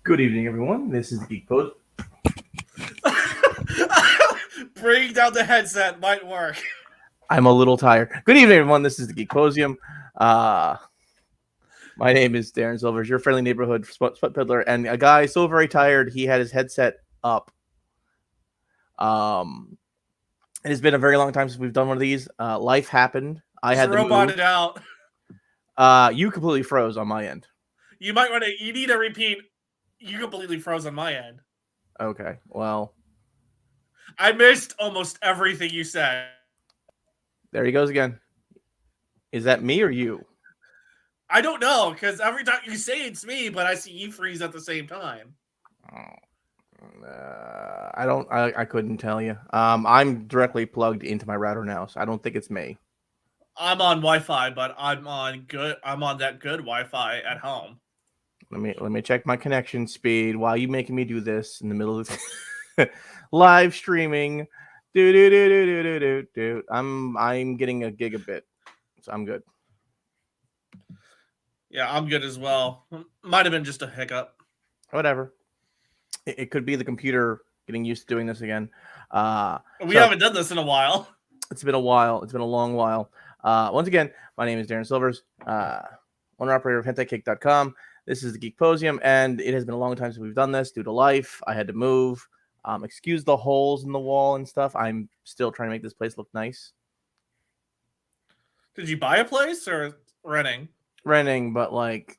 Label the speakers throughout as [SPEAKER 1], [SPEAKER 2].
[SPEAKER 1] Good evening, everyone. This is the Geek Posium.
[SPEAKER 2] Bringing down the headset might work.
[SPEAKER 1] I'm a little tired. Good evening, everyone. This is the Geek Posium. My name is Darren Silvers, your friendly neighborhood sweat peddler, and a guy so very tired he had his headset up. It has been a very long time since we've done one of these. Life happened. I
[SPEAKER 2] Just
[SPEAKER 1] had to
[SPEAKER 2] robot
[SPEAKER 1] move.
[SPEAKER 2] it out.
[SPEAKER 1] You completely froze on my end.
[SPEAKER 2] You might want to. You need to repeat. You completely froze on my end.
[SPEAKER 1] Okay, well,
[SPEAKER 2] I missed almost everything you said.
[SPEAKER 1] there he goes again. Is that me or you?
[SPEAKER 2] I don't know because every time you say it's me, but I see you freeze at the same time.
[SPEAKER 1] I couldn't tell you. I'm directly plugged into my router now, so I don't think it's me.
[SPEAKER 2] I'm on Wi-Fi, but I'm on that good Wi-Fi at home.
[SPEAKER 1] Let me check my connection speed. Why are you making me do this in the middle of live streaming? I'm getting a gigabit, so I'm good.
[SPEAKER 2] Yeah, I'm good as well. Might have been just a hiccup.
[SPEAKER 1] Whatever. It could be the computer getting used to doing this again.
[SPEAKER 2] We haven't done this in a while.
[SPEAKER 1] It's been a while. It's been a long while. Once again, my name is Darren Silvers, owner operator of HentaiCake.com. This is the Geek Posium, and it has been a long time since we've done this due to life. I had to move. Excuse the holes in the wall and stuff. I'm still trying to make this place look nice.
[SPEAKER 2] Did you buy a place or renting?
[SPEAKER 1] Renting, but like,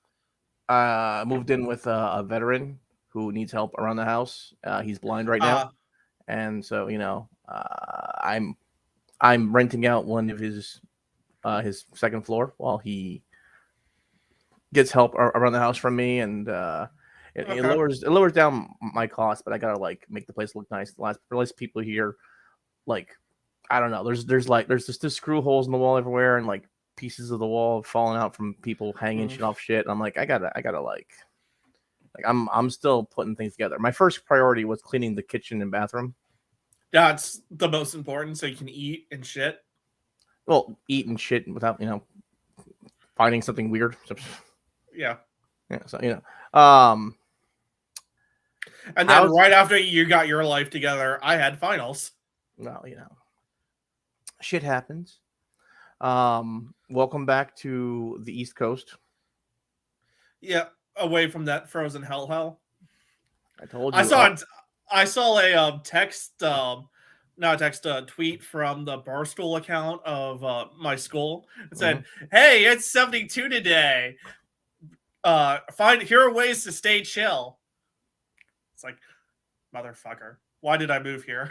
[SPEAKER 1] moved in with a veteran who needs help around the house. He's blind right now, and so I'm renting out one of his second floor while he gets help around the house from me, and it lowers down my cost, but I gotta like make the place look nice. The last people here, like, I don't know. There's just screw holes in the wall everywhere, and like pieces of the wall falling out from people hanging shit off shit. And I'm like, I gotta like I'm still putting things together. My first priority was cleaning the kitchen and bathroom.
[SPEAKER 2] That's the most important, so you can eat and shit.
[SPEAKER 1] Well, eat and shit without finding something weird.
[SPEAKER 2] Yeah.
[SPEAKER 1] So
[SPEAKER 2] and then right after you got your life together, I had finals.
[SPEAKER 1] Well, shit happens. Welcome back to the East Coast.
[SPEAKER 2] Yeah, away from that frozen hell.
[SPEAKER 1] I told you.
[SPEAKER 2] I saw a tweet from the Barstool account of my school. It said, "Hey, it's 72 today. Here are ways to stay chill." It's like, motherfucker, why did I move here?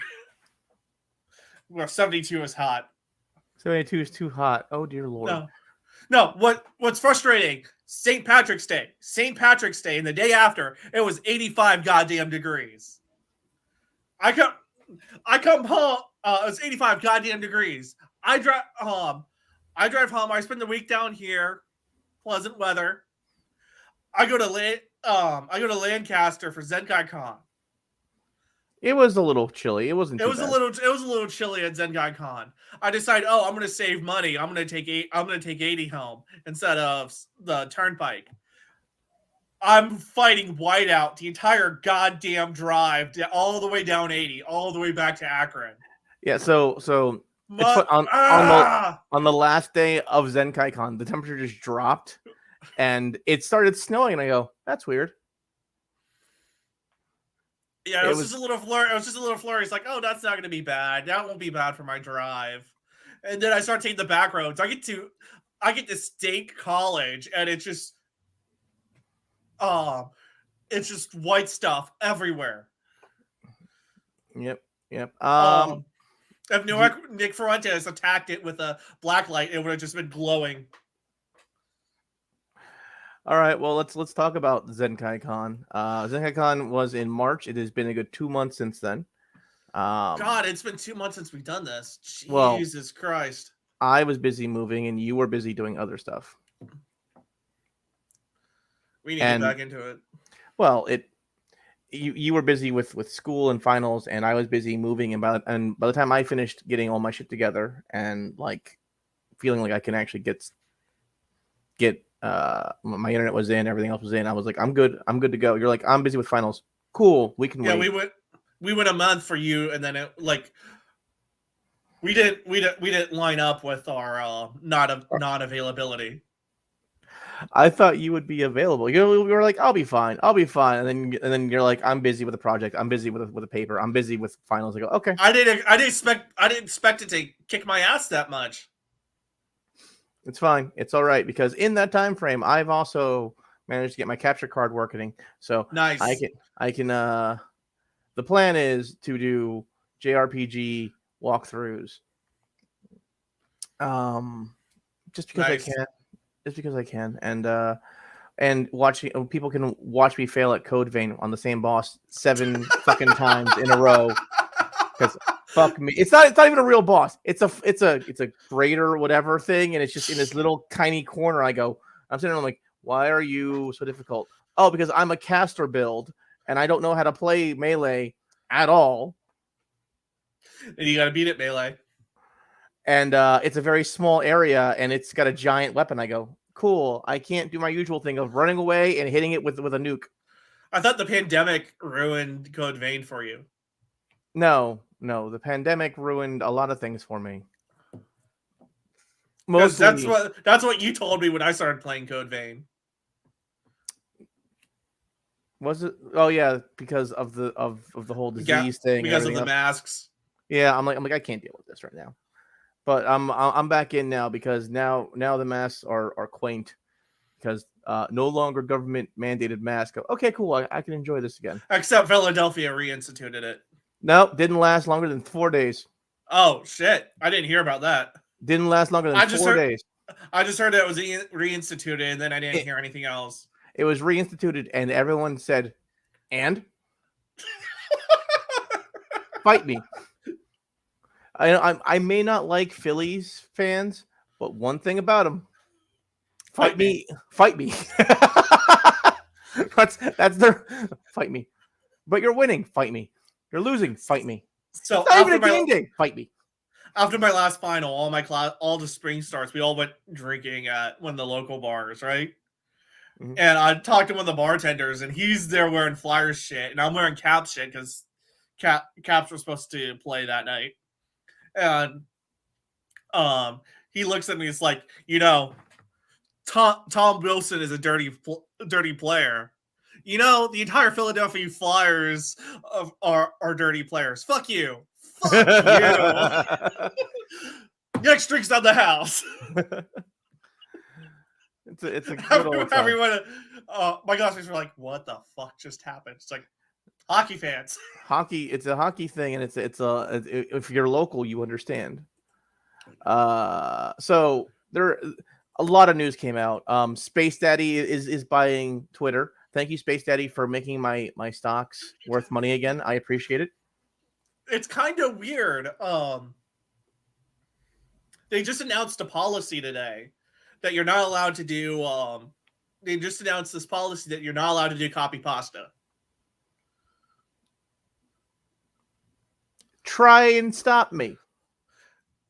[SPEAKER 2] Well, 72 is hot.
[SPEAKER 1] 72 is too hot. Oh dear Lord.
[SPEAKER 2] No. What's frustrating? St. Patrick's Day, and the day after it was 85 goddamn degrees. I come home. It was 85 goddamn degrees. I drive home. I spend the week down here. Pleasant weather. I go to Lancaster for Zenkai Con.
[SPEAKER 1] It was a little chilly. It wasn't. It was
[SPEAKER 2] a little chilly at Zenkai Con. I decided, I'm going to save money. I'm going to take 80 home instead of the Turnpike. I'm fighting whiteout the entire goddamn drive, all the way down 80, all the way back to Akron.
[SPEAKER 1] Yeah, so on the last day of Zenkai Con, the temperature just dropped, and it started snowing, and I go, that's weird.
[SPEAKER 2] Yeah, it was just a little flurry. It was just a little flurry. It's like, oh, that's not going to be bad. That won't be bad for my drive. And then I start taking the back roads. I get to State College, and it's just white stuff everywhere.
[SPEAKER 1] Yep.
[SPEAKER 2] If Nick Fuentes attacked it with a black light, it would have just been glowing.
[SPEAKER 1] All right, well, let's talk about Zenkai Con. Zenkai Con was in March. It has been a good 2 months since then.
[SPEAKER 2] God, it's been 2 months since we've done this. Jesus Christ.
[SPEAKER 1] I was busy moving, and you were busy doing other stuff.
[SPEAKER 2] We need to get back into it.
[SPEAKER 1] Well, you were busy with school and finals, and I was busy moving. And by the time I finished getting all my shit together and like feeling like I can actually get my internet was in, everything else was in. I was like, I'm good to go. You're like, I'm busy with finals. Cool, we can wait.
[SPEAKER 2] We went a month for you, and then we didn't line up with our not availability.
[SPEAKER 1] I thought you would be available. You were like, I'll be fine, and then you're like, I'm busy with a project, I'm busy with a paper, I'm busy with finals. I go, okay.
[SPEAKER 2] I didn't expect it to kick my ass that much.
[SPEAKER 1] It's fine. It's all right, because in that time frame, I've also managed to get my capture card working. So
[SPEAKER 2] nice.
[SPEAKER 1] I can. The plan is to do JRPG walkthroughs. Just because I can. Just because I can, and watching people can watch me fail at Code Vein on the same boss 7 fucking times in a row. Because fuck me, it's not even a real boss. It's a grader or whatever thing, and it's just in this little tiny corner. I'm sitting there, I'm like, why are you so difficult? Oh, because I'm a caster build and I don't know how to play melee at all.
[SPEAKER 2] And you got to beat it melee.
[SPEAKER 1] And it's a very small area, and it's got a giant weapon. I go, cool. I can't do my usual thing of running away and hitting it with a nuke.
[SPEAKER 2] I thought the pandemic ruined Code Vein for you.
[SPEAKER 1] No, the pandemic ruined a lot of things for me.
[SPEAKER 2] Mostly, that's what you told me when I started playing Code Vein.
[SPEAKER 1] Was it? Oh yeah, because of the whole disease thing.
[SPEAKER 2] Because of the masks.
[SPEAKER 1] Yeah, I'm like I can't deal with this right now. But I'm back in now, because now the masks are quaint, because no longer government mandated mask. Okay, cool. I can enjoy this again.
[SPEAKER 2] Except Philadelphia reinstituted it.
[SPEAKER 1] No, didn't last longer than 4 days.
[SPEAKER 2] Oh shit! I didn't hear about that.
[SPEAKER 1] Didn't last longer than 4 days.
[SPEAKER 2] I just heard that it was reinstituted, and then I didn't hear anything else.
[SPEAKER 1] It was reinstituted, and everyone said, "And fight me." I may not like Phillies fans, but one thing about them: fight me. that's their fight me. But you're winning, fight me. You're losing, fight me.
[SPEAKER 2] So
[SPEAKER 1] it's not even a game day, fight me.
[SPEAKER 2] After my last final, all the spring starts, we all went drinking at one of the local bars, right? Mm-hmm. And I talked to one of the bartenders, and he's there wearing Flyers shit, and I'm wearing Caps shit because Caps were supposed to play that night. And he looks at me. It's like, Tom Wilson is a dirty player. The entire Philadelphia Flyers are dirty players. Fuck you. Fuck you. Next drink's on the house.
[SPEAKER 1] It's a good old time.
[SPEAKER 2] Everyone, my classmates were like, "What the fuck just happened?" It's like, hockey fans.
[SPEAKER 1] It's a hockey thing, and it's if you're local, you understand. So there, a lot of news came out. Space Daddy is buying Twitter. Thank you, Space Daddy, for making my stocks worth money again. I appreciate it.
[SPEAKER 2] It's kind of weird. They just announced a policy today that you're not allowed to do. They just announced this policy that you're not allowed to do copy pasta.
[SPEAKER 1] Try and stop me.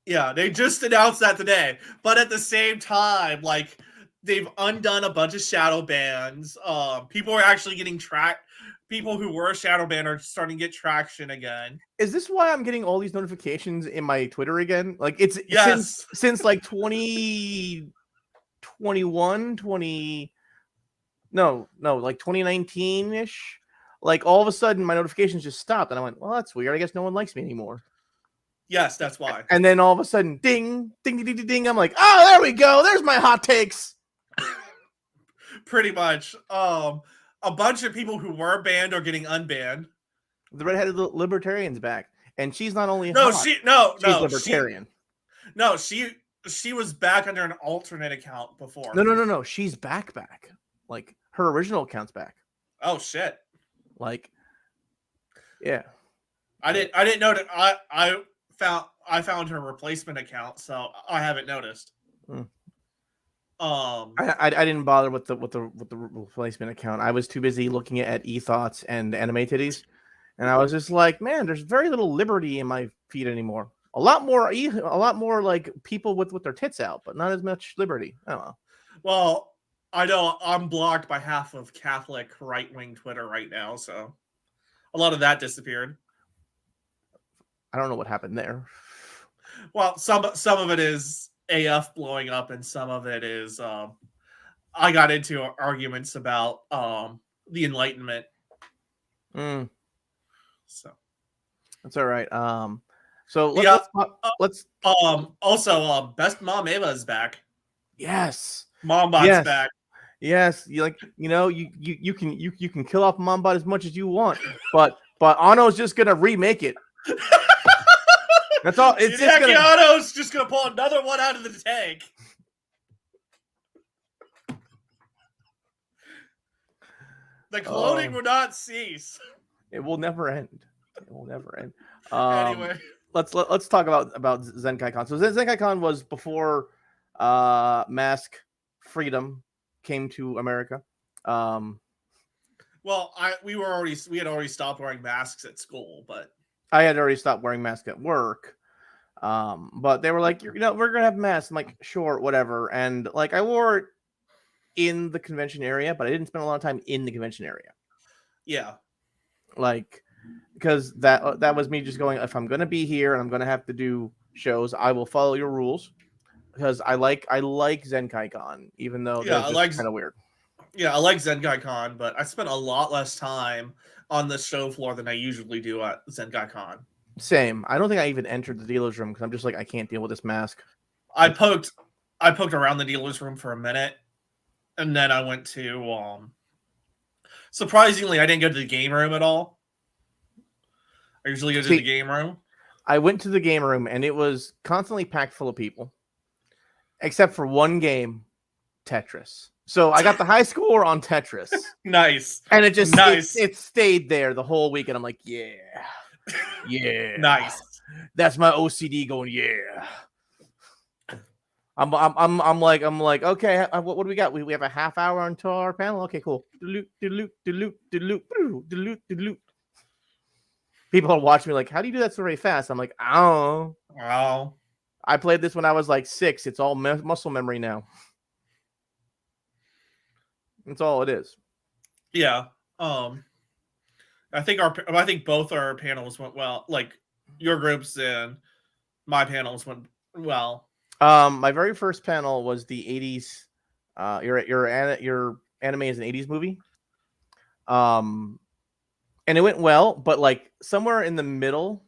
[SPEAKER 2] Yeah, they just announced that today. But at the same time, they've undone a bunch of shadow bans. People are actually getting tracked. People who were shadow banned are starting to get traction again.
[SPEAKER 1] Is this why I'm getting all these notifications in my Twitter again? It's since 2021, 2019-ish. All of a sudden my notifications just stopped, and I went, well, that's weird. I guess no one likes me anymore.
[SPEAKER 2] Yes, that's why.
[SPEAKER 1] And then all of a sudden, ding, ding, ding, ding, ding. I'm like, oh, there we go. There's my hot takes.
[SPEAKER 2] Pretty much. A bunch of people who were banned are getting unbanned.
[SPEAKER 1] The redheaded libertarian's back, and she's not only
[SPEAKER 2] she's libertarian. She was back under an alternate account before.
[SPEAKER 1] No. She's back. Her original account's back.
[SPEAKER 2] Oh shit.
[SPEAKER 1] Yeah.
[SPEAKER 2] I didn't know that. I found her replacement account, so I haven't noticed.
[SPEAKER 1] I didn't bother with the replacement account. I was too busy looking at e-thoughts and anime titties, and I was just like, man, there's very little liberty in my feed anymore. A lot more people with their tits out, but not as much liberty. I don't know.
[SPEAKER 2] Well, I know I'm blocked by half of Catholic right-wing Twitter right now, so a lot of that disappeared.
[SPEAKER 1] I don't know what happened there.
[SPEAKER 2] Well, some of it is AF blowing up, and some of it is I got into arguments about the Enlightenment.
[SPEAKER 1] Mm,
[SPEAKER 2] So
[SPEAKER 1] that's all right. So
[SPEAKER 2] yeah.
[SPEAKER 1] let's
[SPEAKER 2] Also, Best Mom Ava is back.
[SPEAKER 1] yes,
[SPEAKER 2] Mombot's
[SPEAKER 1] yes,
[SPEAKER 2] back.
[SPEAKER 1] yes. You can kill off Mombot as much as you want, but Anno's just gonna remake it. That's all. It's just gonna.
[SPEAKER 2] Anno's just gonna pull another one out of the tank. The cloning will not cease.
[SPEAKER 1] It will never end. It will never end.
[SPEAKER 2] Anyway,
[SPEAKER 1] let's talk about Zenkai Con. So Zenkai Con was before Mask Freedom came to America.
[SPEAKER 2] well, we had already stopped wearing masks at school, but
[SPEAKER 1] I had already stopped wearing masks at work. But they were like, we're gonna have masks. I'm like, sure, whatever. And like, I wore it in the convention area, but I didn't spend a lot of time in the convention area.
[SPEAKER 2] Yeah,
[SPEAKER 1] like, because that was me just going, if I'm gonna be here and I'm gonna have to do shows, I will follow your rules, because I like Zenkai Con, even though they're just kind of weird.
[SPEAKER 2] Yeah, I like Zenkai Con, but I spent a lot less time on the show floor than I usually do at Zenkai Con.
[SPEAKER 1] Same. I don't think I even entered the dealer's room because I'm just like, I can't deal with this mask.
[SPEAKER 2] I poked around the dealer's room for a minute, and then I went to surprisingly, I didn't go to the game room at all. I usually go to the game room.
[SPEAKER 1] I went to the game room and it was constantly packed full of people, except for one game, Tetris. So I got the high score on Tetris.
[SPEAKER 2] Nice.
[SPEAKER 1] And it just it stayed there the whole week, and I'm like, yeah.
[SPEAKER 2] Nice.
[SPEAKER 1] That's my OCD going, yeah. I'm like, okay, what do we got? We have a half hour until our panel. Okay, cool. People are watching me like, how do you do that so very fast? I'm like, I don't know.
[SPEAKER 2] Oh.
[SPEAKER 1] I played this when I was like 6. It's all muscle memory now. That's all it is.
[SPEAKER 2] Yeah. I think both our panels went well. Like your groups and my panels went well.
[SPEAKER 1] My very first panel was the 80s. Your anime is an 80s movie. And it went well, but like somewhere in the middle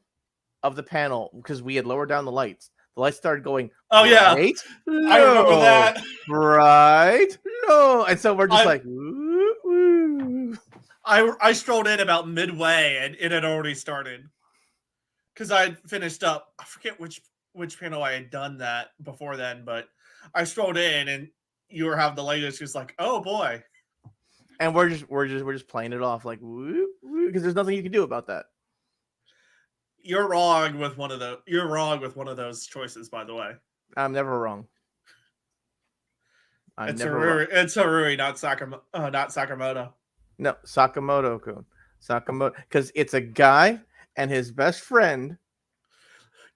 [SPEAKER 1] of the panel, because we had lowered down the lights started going.
[SPEAKER 2] Oh yeah,
[SPEAKER 1] right, low,
[SPEAKER 2] I remember that.
[SPEAKER 1] Right, no, and so we're just like. Woo, woo.
[SPEAKER 2] I strolled in about midway, and it had already started because I had finished up. I forget which panel I had done that before then, but I strolled in, and you were having the latest. Just like, oh boy.
[SPEAKER 1] And we're just playing it off like woo, woo, because there's nothing you can do about that.
[SPEAKER 2] You're wrong with one of those choices, by the way.
[SPEAKER 1] I'm never wrong.
[SPEAKER 2] It's Haruri, not Sakamoto.
[SPEAKER 1] No, Sakamoto-kun. Sakamoto, because it's a guy and his best friend.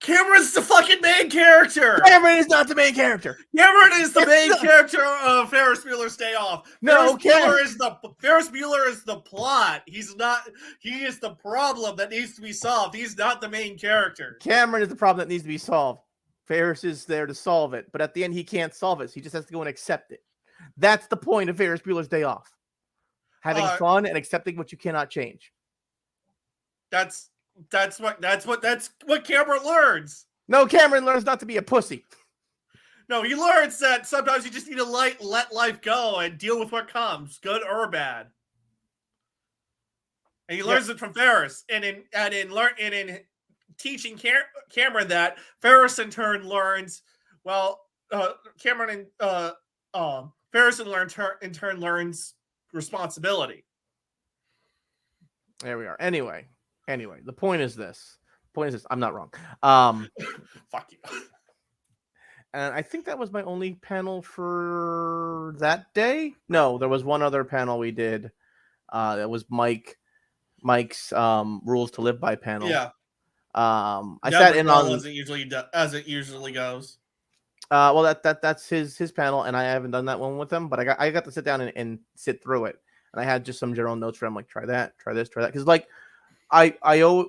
[SPEAKER 2] Cameron's the fucking main character.
[SPEAKER 1] Cameron is not the main character.
[SPEAKER 2] Cameron is the main character of Ferris Bueller's Day Off.
[SPEAKER 1] No,
[SPEAKER 2] Ferris Bueller is the plot. He's not. He is the problem that needs to be solved. He's not the main character.
[SPEAKER 1] Cameron is the problem that needs to be solved. Ferris is there to solve it, but at the end he can't solve it. So he just has to go and accept it. That's the point of Ferris Bueller's Day Off. Having fun and accepting what you cannot change.
[SPEAKER 2] That's what Cameron learns.
[SPEAKER 1] No, Cameron learns not to be a pussy.
[SPEAKER 2] No, he learns that sometimes you just need to let life go and deal with what comes, good or bad. And he learns it from Ferris, and in teaching Cameron that, Ferris in turn learns. Well, Cameron and Ferris in turn learns responsibility.
[SPEAKER 1] There we are. Anyway, the point is this. I'm not wrong.
[SPEAKER 2] Fuck you.
[SPEAKER 1] And I think that was my only panel for that day. No, there was one other panel we did. That was Mike's Rules to Live By panel.
[SPEAKER 2] Yeah.
[SPEAKER 1] I sat in on
[SPEAKER 2] as it usually goes.
[SPEAKER 1] Well, that's his panel, and I haven't done that one with him, but I got to sit down and sit through it, and I had just some general notes for him, like try that, try this, try that, because like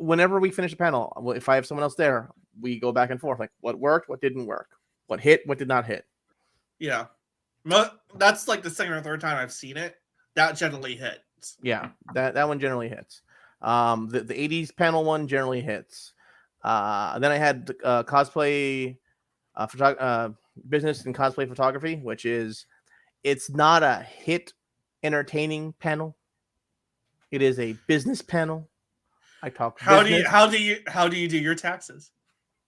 [SPEAKER 1] whenever we finish a panel, if I have someone else there, we go back and forth, like what worked, what didn't work, what hit, what did not hit.
[SPEAKER 2] Yeah, that's like the second or third time I've seen it. That generally hits.
[SPEAKER 1] Yeah, that one generally hits. The 80s panel one generally hits. Then I had cosplay. Business and cosplay photography, which is it's not a hit entertaining panel. It is a business panel. I talk
[SPEAKER 2] How
[SPEAKER 1] business.
[SPEAKER 2] do you do your taxes?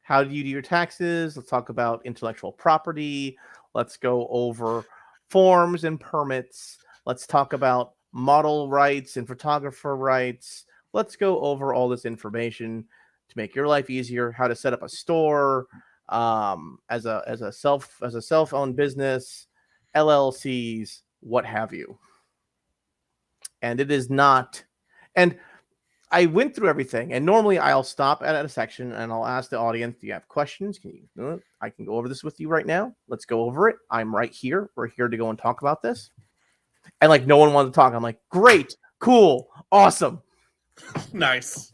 [SPEAKER 1] How do you do your taxes? Let's talk about intellectual property. Let's go over forms and permits. Let's talk about model rights and photographer rights. Let's go over all this information to make your life easier. How to set up a store, as a self-owned business, LLCs, what have you. And it is not. And I went through everything, and normally I'll stop at a section and I'll ask the audience, "Do you have questions? I can go over this with you right now. Let's go over it. I'm right here. We're here to go and talk about this." And like no one wanted to talk. I'm like, "Great, cool, awesome,
[SPEAKER 2] nice."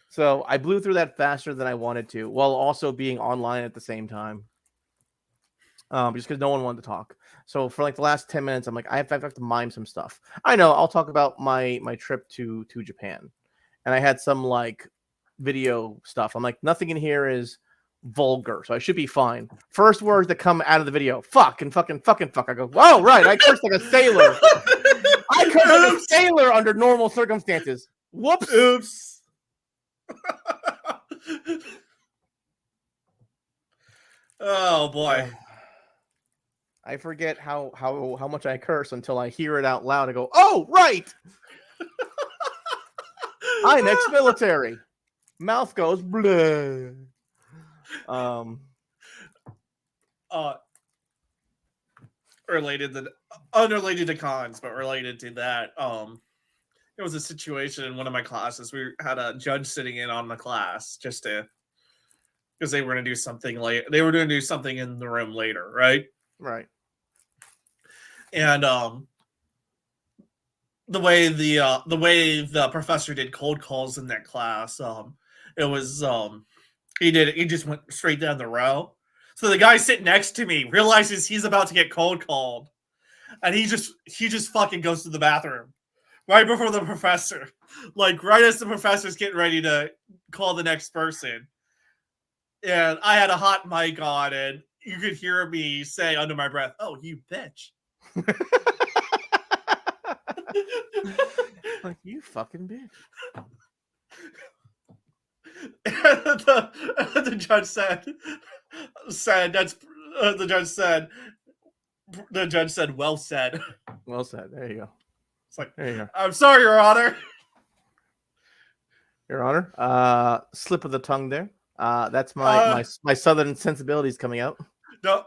[SPEAKER 1] So I blew through that faster than I wanted to, while also being online at the same time. Just because no one wanted to talk. So for like the last 10 minutes, I'm like, I have to mime some stuff. I know, I'll talk about my trip to Japan. And I had some like video stuff. I'm like, nothing in here is vulgar, so I should be fine. First words that come out of the video, fuck and fucking fuck. I go, oh, right, I cursed like a sailor. I cursed like a sailor under normal circumstances. Whoops.
[SPEAKER 2] Oops. Oh boy.
[SPEAKER 1] I forget how much I curse until I hear it out loud. I go, oh, right. I'm ex-military. Mouth goes blah.
[SPEAKER 2] Unrelated to cons, but related to that. It was a situation in one of my classes. We had a judge sitting in on the class just to, because they were going to do something late. They were going to do something in the room later, right?
[SPEAKER 1] Right.
[SPEAKER 2] And the way the professor did cold calls in that class, it was he just went straight down the row. So the guy sitting next to me realizes he's about to get cold called, and he just fucking goes to the bathroom right before the professor, like right as the professor's getting ready to call the next person. And I had a hot mic on, and you could hear me say under my breath, "Oh, you bitch."
[SPEAKER 1] Like, you fucking bitch.
[SPEAKER 2] And the judge said that's the judge said, well said.
[SPEAKER 1] Well said. There you go.
[SPEAKER 2] It's like,
[SPEAKER 1] there you go.
[SPEAKER 2] I'm sorry, Your Honor.
[SPEAKER 1] Your Honor. Slip of the tongue there. That's my southern sensibilities coming out.
[SPEAKER 2] Don't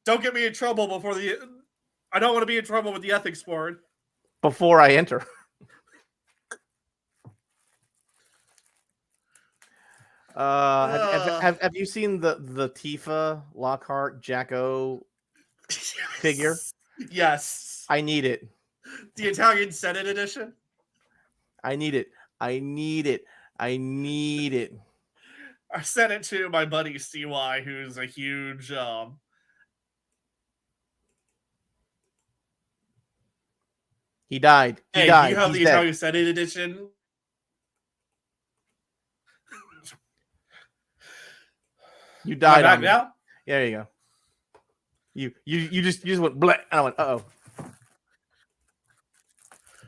[SPEAKER 2] get me in trouble before I don't want to be in trouble with the ethics board.
[SPEAKER 1] Before I enter. Have you seen the Tifa Lockhart Jacko figure?
[SPEAKER 2] Yes.
[SPEAKER 1] I need it.
[SPEAKER 2] The Italian Senate edition?
[SPEAKER 1] I need it. I
[SPEAKER 2] sent it to my buddy CY, who's a huge
[SPEAKER 1] He died.
[SPEAKER 2] Hey,
[SPEAKER 1] died.
[SPEAKER 2] You have
[SPEAKER 1] He's
[SPEAKER 2] the
[SPEAKER 1] dead.
[SPEAKER 2] Italian Senate edition?
[SPEAKER 1] You died on me.
[SPEAKER 2] Now?
[SPEAKER 1] Yeah, there you go. You just went bleh, and I went, uh-oh.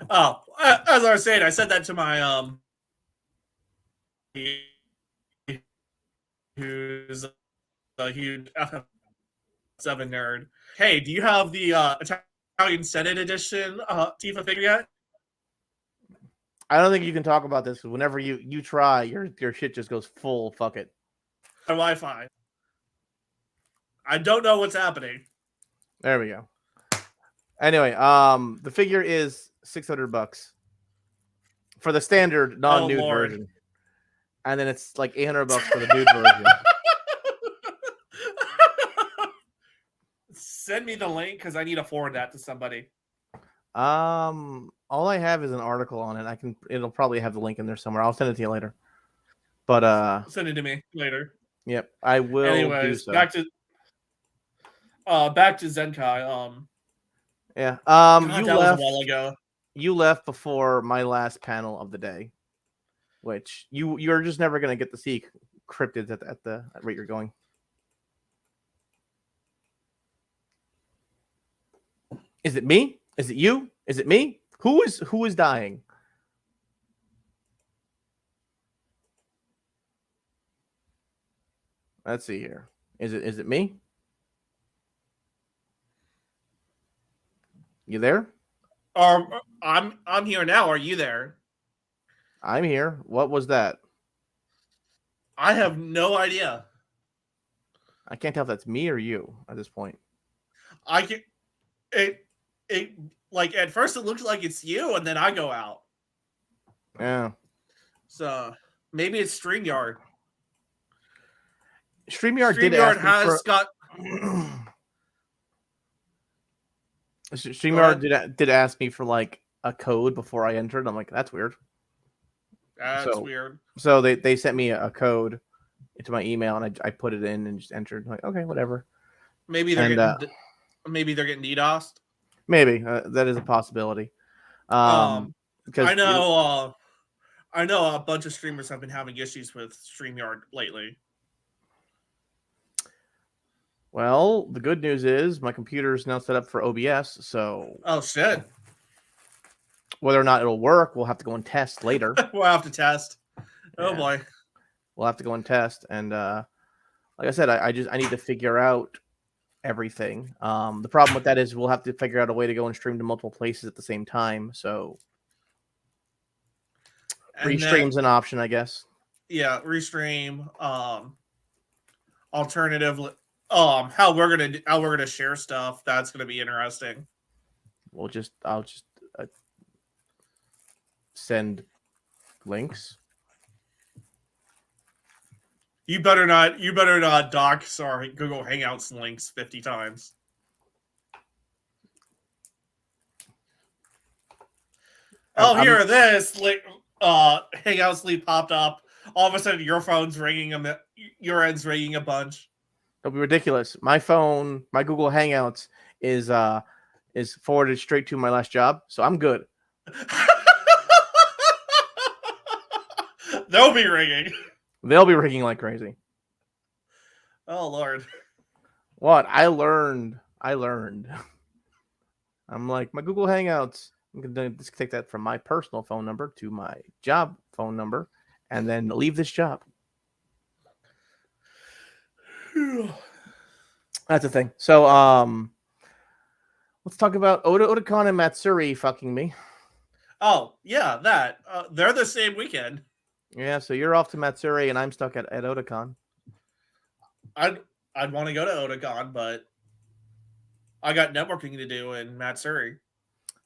[SPEAKER 2] Oh, as I was saying, I said that to my who's a huge FF7 nerd. Hey, do you have the Italian Senate edition Tifa figure yet?
[SPEAKER 1] I don't think you can talk about this because whenever you try, your shit just goes full. Fuck it.
[SPEAKER 2] My Wi-Fi. I don't know what's happening.
[SPEAKER 1] There we go. Anyway, the figure is $600 for the standard non-nude version, and then it's like $800 for the nude version.
[SPEAKER 2] Send me the link because I need to forward that to somebody.
[SPEAKER 1] All I have is an article on it. It'll probably have the link in there somewhere. I'll send it to you later. But
[SPEAKER 2] Send it to me later.
[SPEAKER 1] yep, I will do
[SPEAKER 2] Anyways,
[SPEAKER 1] so.
[SPEAKER 2] back to Zenkai.
[SPEAKER 1] Yeah.
[SPEAKER 2] God, that was a while ago.
[SPEAKER 1] You left before my last panel of the day, which you're just never gonna get to see cryptids at the rate you're going. Is it me? Is it you? Is it me? Who is dying? Let's see here. Is it me? You there?
[SPEAKER 2] I'm here now. Are you there?
[SPEAKER 1] I'm here. What was that?
[SPEAKER 2] I have no idea.
[SPEAKER 1] I can't tell if that's me or you at this point.
[SPEAKER 2] I can it like at first it looks like it's you, and then I go out.
[SPEAKER 1] Yeah.
[SPEAKER 2] So maybe it's StreamYard.
[SPEAKER 1] StreamYard did ask me
[SPEAKER 2] has
[SPEAKER 1] for...
[SPEAKER 2] got.
[SPEAKER 1] StreamYard did ask me for like a code before I entered. I'm like, that's weird.
[SPEAKER 2] That's weird.
[SPEAKER 1] So they sent me a code into my email, and I put it in and just entered. I'm like, okay, whatever.
[SPEAKER 2] Maybe they're getting DDoSed.
[SPEAKER 1] Maybe that is a possibility. Because
[SPEAKER 2] I know a bunch of streamers have been having issues with StreamYard lately.
[SPEAKER 1] Well, the good news is my computer is now set up for OBS, so...
[SPEAKER 2] Oh, shit.
[SPEAKER 1] Whether or not it'll work, we'll have to go and test later.
[SPEAKER 2] We'll have to test. Oh, boy.
[SPEAKER 1] We'll have to go and test. And like I said, I need to figure out everything. The problem with that is we'll have to figure out a way to go and stream to multiple places at the same time, so... Restream's an option, I guess.
[SPEAKER 2] Yeah, restream. Alternatively... how we're gonna share stuff. That's gonna be interesting.
[SPEAKER 1] I'll just send links.
[SPEAKER 2] You better not dock our Google Hangouts links 50 times. Here this Hangouts lead popped up. All of a sudden, your phone's ringing. Your end's ringing a bunch.
[SPEAKER 1] It'll be ridiculous. My phone, my Google Hangouts is forwarded straight to my last job, so I'm good.
[SPEAKER 2] They'll be ringing.
[SPEAKER 1] They'll be ringing like crazy.
[SPEAKER 2] Oh, Lord.
[SPEAKER 1] What? I learned. I'm like, my Google Hangouts, I'm going to just take that from my personal phone number to my job phone number and then leave this job. That's the thing. So, let's talk about Otakon and Matsuri fucking me.
[SPEAKER 2] Oh, yeah, that. They're the same weekend.
[SPEAKER 1] Yeah, so you're off to Matsuri and I'm stuck at Otakon.
[SPEAKER 2] I'd want to go to Otakon, but I got networking to do in Matsuri.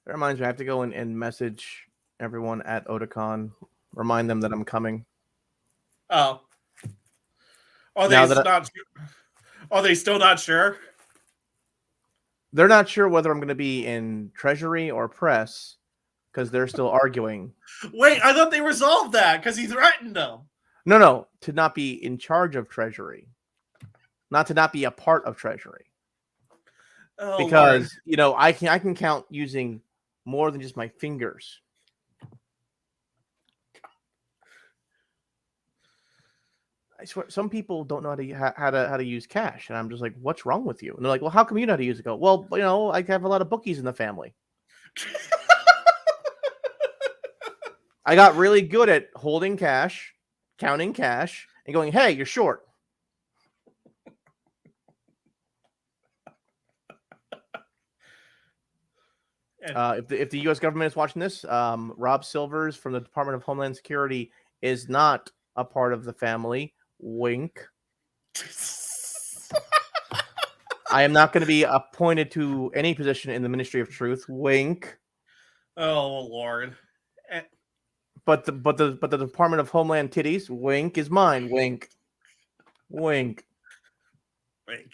[SPEAKER 1] That reminds me, I have to go and message everyone at Otakon, remind them that I'm coming.
[SPEAKER 2] Oh. Are they still not sure?
[SPEAKER 1] They're not sure whether I'm going to be in Treasury or Press because they're still arguing.
[SPEAKER 2] Wait, I thought they resolved that because he threatened them.
[SPEAKER 1] No, to not be in charge of Treasury. Not to not be a part of Treasury.
[SPEAKER 2] Oh,
[SPEAKER 1] because, Lord. I can count using more than just my fingers. I swear, some people don't know how to use cash, and I'm just like, "What's wrong with you?" And they're like, "Well, how come you know how to use it?" Go, well, I have a lot of bookies in the family. I got really good at holding cash, counting cash, and going, "Hey, you're short." If the U.S. government is watching this, Rob Silvers from the Department of Homeland Security is not a part of the family. Wink. I am not going to be appointed to any position in the Ministry of Truth. Wink.
[SPEAKER 2] Oh, Lord.
[SPEAKER 1] But the Department of Homeland Titties, wink, is mine. Wink. Wink.
[SPEAKER 2] Wink.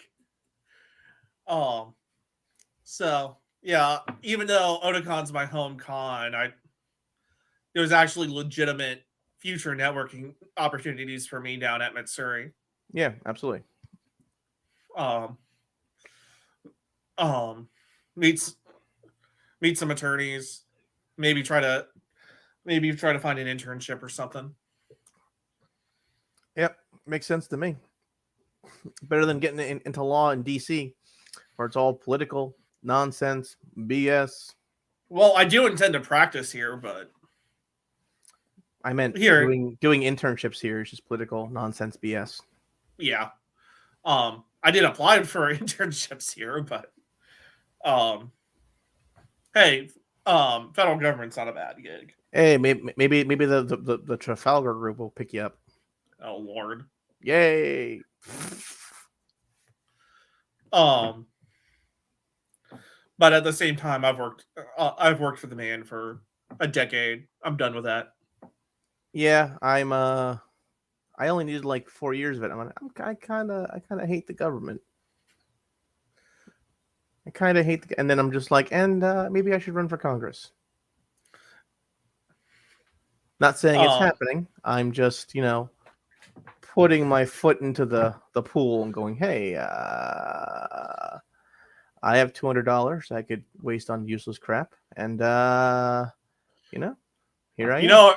[SPEAKER 2] So yeah, even though Otacon's my home con, there's actually legitimate future networking opportunities for me down at Mitsuri.
[SPEAKER 1] Yeah, absolutely.
[SPEAKER 2] Um, um, meet some attorneys, maybe try to find an internship or something.
[SPEAKER 1] Yep, makes sense to me. Better than getting into law in DC, where it's all political nonsense, BS.
[SPEAKER 2] Well, I do intend to practice here, but
[SPEAKER 1] I meant
[SPEAKER 2] here,
[SPEAKER 1] doing internships here is just political nonsense, BS.
[SPEAKER 2] yeah. I did apply for internships here, but hey, federal government's not a bad gig.
[SPEAKER 1] Hey, maybe the Trafalgar group will pick you up.
[SPEAKER 2] Oh Lord.
[SPEAKER 1] Yay!
[SPEAKER 2] But at the same time, I've worked for the man for a decade. I'm done with that.
[SPEAKER 1] Yeah, I only needed like 4 years of it. I kind of hate the government. I kind of hate and then I'm just like, and maybe I should run for Congress. Not saying it's happening. I'm just, putting my foot into the pool and going, hey, I have $200 I could waste on useless crap, and here I am.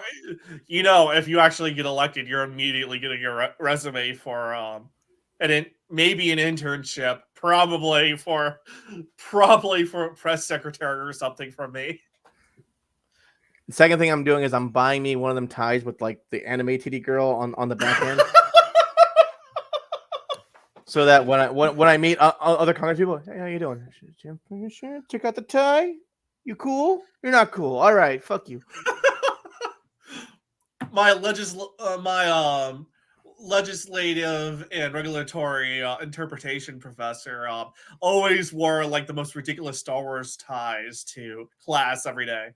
[SPEAKER 2] If you actually get elected, you're immediately getting your resume for maybe an internship, probably for a press secretary or something from me.
[SPEAKER 1] The second thing I'm doing is I'm buying me one of them ties with like the anime titty girl on the back end. So that when I meet other Congress people, hey, how you doing? Check out the tie. You cool? You're not cool. All right, fuck you.
[SPEAKER 2] My legislative and regulatory interpretation professor always wore like the most ridiculous Star Wars ties to class every day.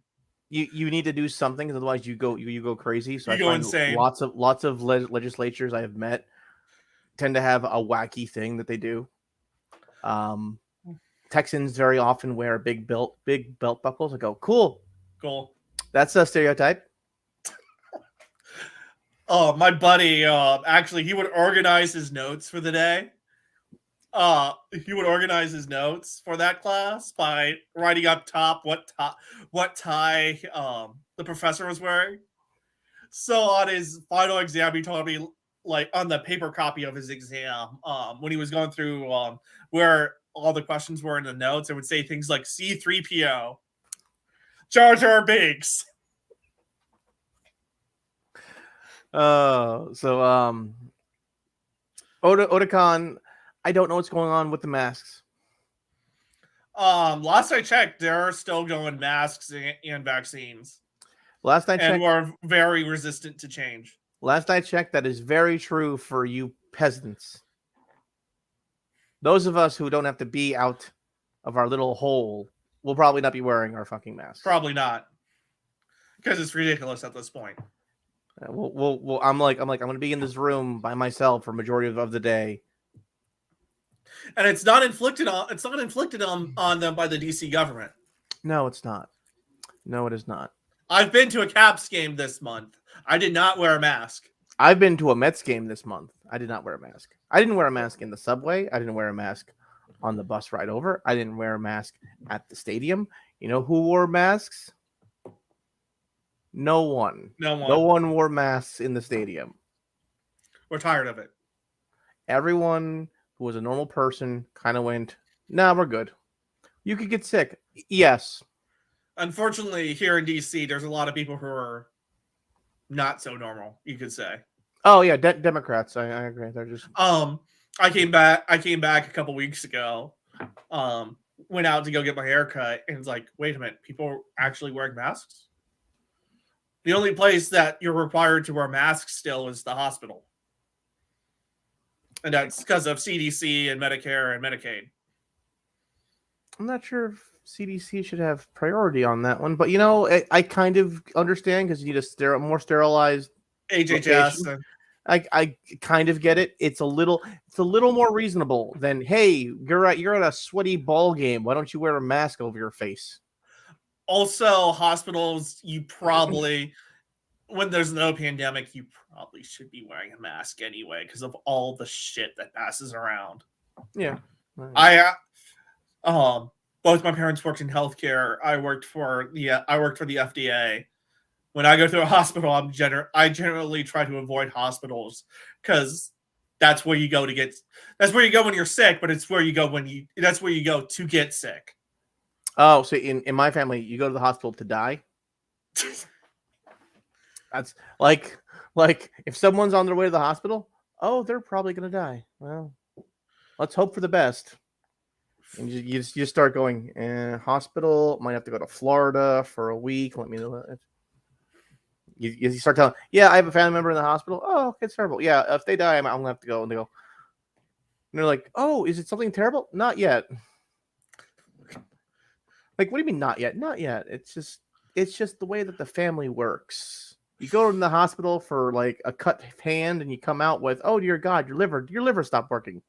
[SPEAKER 1] You need to do something, because otherwise you go crazy. So
[SPEAKER 2] you go insane.
[SPEAKER 1] Lots of legislatures I have met tend to have a wacky thing that they do. Texans very often wear big belt buckles. I go, cool. That's a stereotype.
[SPEAKER 2] Oh, my buddy, actually, he would organize his notes for the day. He would organize his notes for that class by writing up top what tie the professor was wearing. So on his final exam, he told me, like on the paper copy of his exam, when he was going through where all the questions were in the notes, it would say things like C-3PO, Jar Jar Binks.
[SPEAKER 1] So Otakon, I don't know what's going on with the masks.
[SPEAKER 2] Last I checked, they're still going masks and vaccines.
[SPEAKER 1] Last I checked,
[SPEAKER 2] and we're very resistant to change.
[SPEAKER 1] Last I checked, that is very true for you peasants. Those of us who don't have to be out of our little hole will probably not be wearing our fucking masks.
[SPEAKER 2] Probably not, because it's ridiculous at this point.
[SPEAKER 1] Well, I'm going to be in this room by myself for majority of the day,
[SPEAKER 2] and it's not inflicted on them by the DC government.
[SPEAKER 1] No, it's not. No, it is not.
[SPEAKER 2] I've been to a Caps game this month. I did not wear a mask.
[SPEAKER 1] I've been to a Mets game this month. I did not wear a mask. I didn't wear a mask in the subway. I didn't wear a mask on the bus ride over. I didn't wear a mask at the stadium. You know who wore masks? No one. No one wore masks in the stadium.
[SPEAKER 2] We're tired of it.
[SPEAKER 1] Everyone who was a normal person kind of went, nah, we're good. You could get sick. Yes.
[SPEAKER 2] Unfortunately, here in DC, there's a lot of people who are not so normal, you could say.
[SPEAKER 1] Oh yeah, Democrats. I agree. They're just.
[SPEAKER 2] I came back a couple weeks ago. Went out to go get my hair cut, and it's like, wait a minute, people are actually wearing masks? The only place that you're required to wear masks still is the hospital. And that's because of CDC and Medicare and Medicaid.
[SPEAKER 1] I'm not sure if CDC should have priority on that one, but I kind of understand, because you need a more sterilized
[SPEAKER 2] HHS.
[SPEAKER 1] I kind of get it. It's a little more reasonable than, hey, you're at a sweaty ball game. Why don't you wear a mask over your face?
[SPEAKER 2] Also, hospitals, you probably, when there's no pandemic, you probably should be wearing a mask anyway because of all the shit that passes around.
[SPEAKER 1] Yeah.
[SPEAKER 2] I both my parents worked in healthcare. I worked for the FDA. When I go to a hospital, I generally try to avoid hospitals because that's where you go when you're sick, but that's where you go to get sick.
[SPEAKER 1] Oh, so in my family, you go to the hospital to die. That's like if someone's on their way to the hospital, oh, they're probably gonna die. Well, let's hope for the best. And you start going, hospital, might have to go to Florida for a week. Let me know. You start telling, yeah, I have a family member in the hospital. Oh, it's terrible. Yeah, if they die, I'm gonna have to go. And they go, and they're like, oh, is it something terrible? Not yet. Like, what do you mean not yet? Not yet. It's just the way that the family works. You go to the hospital for like a cut hand, and you come out with, oh dear God, your liver stopped working.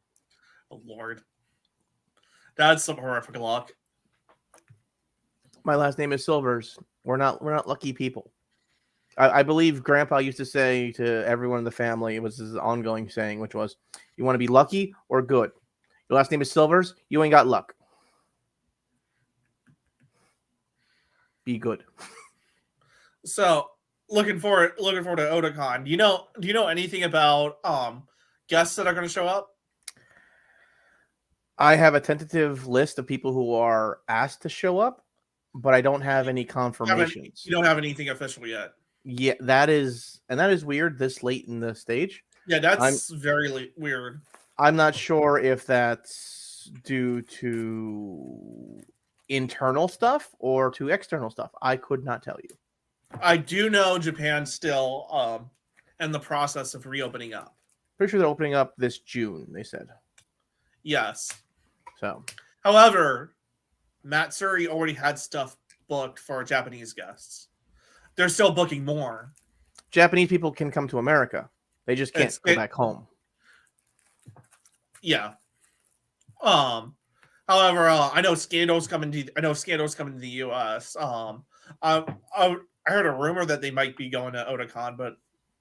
[SPEAKER 2] Oh Lord, that's some horrific luck.
[SPEAKER 1] My last name is Silvers. We're not lucky people. I believe Grandpa used to say to everyone in the family, it was his ongoing saying, which was, you want to be lucky or good? Your last name is Silvers, you ain't got luck. Be good.
[SPEAKER 2] So looking forward to Otakon. Do you know anything about guests that are going to show up?
[SPEAKER 1] I have a tentative list of people who are asked to show up, but I don't have any confirmations.
[SPEAKER 2] You don't have anything official yet.
[SPEAKER 1] Yeah, that is weird this late in the stage.
[SPEAKER 2] Yeah, that's very weird.
[SPEAKER 1] I'm not sure if that's due to internal stuff or to external stuff. I could not tell you.
[SPEAKER 2] I do know Japan's still in the process of reopening up.
[SPEAKER 1] Pretty sure they're opening up this June, they said.
[SPEAKER 2] Yes.
[SPEAKER 1] So,
[SPEAKER 2] however, Matsuri already had stuff booked for Japanese guests. They're still booking more.
[SPEAKER 1] Japanese people can come to America. They just can't go back home.
[SPEAKER 2] Yeah. However, I know Scandal's coming to the US. I heard a rumor that they might be going to Otakon, but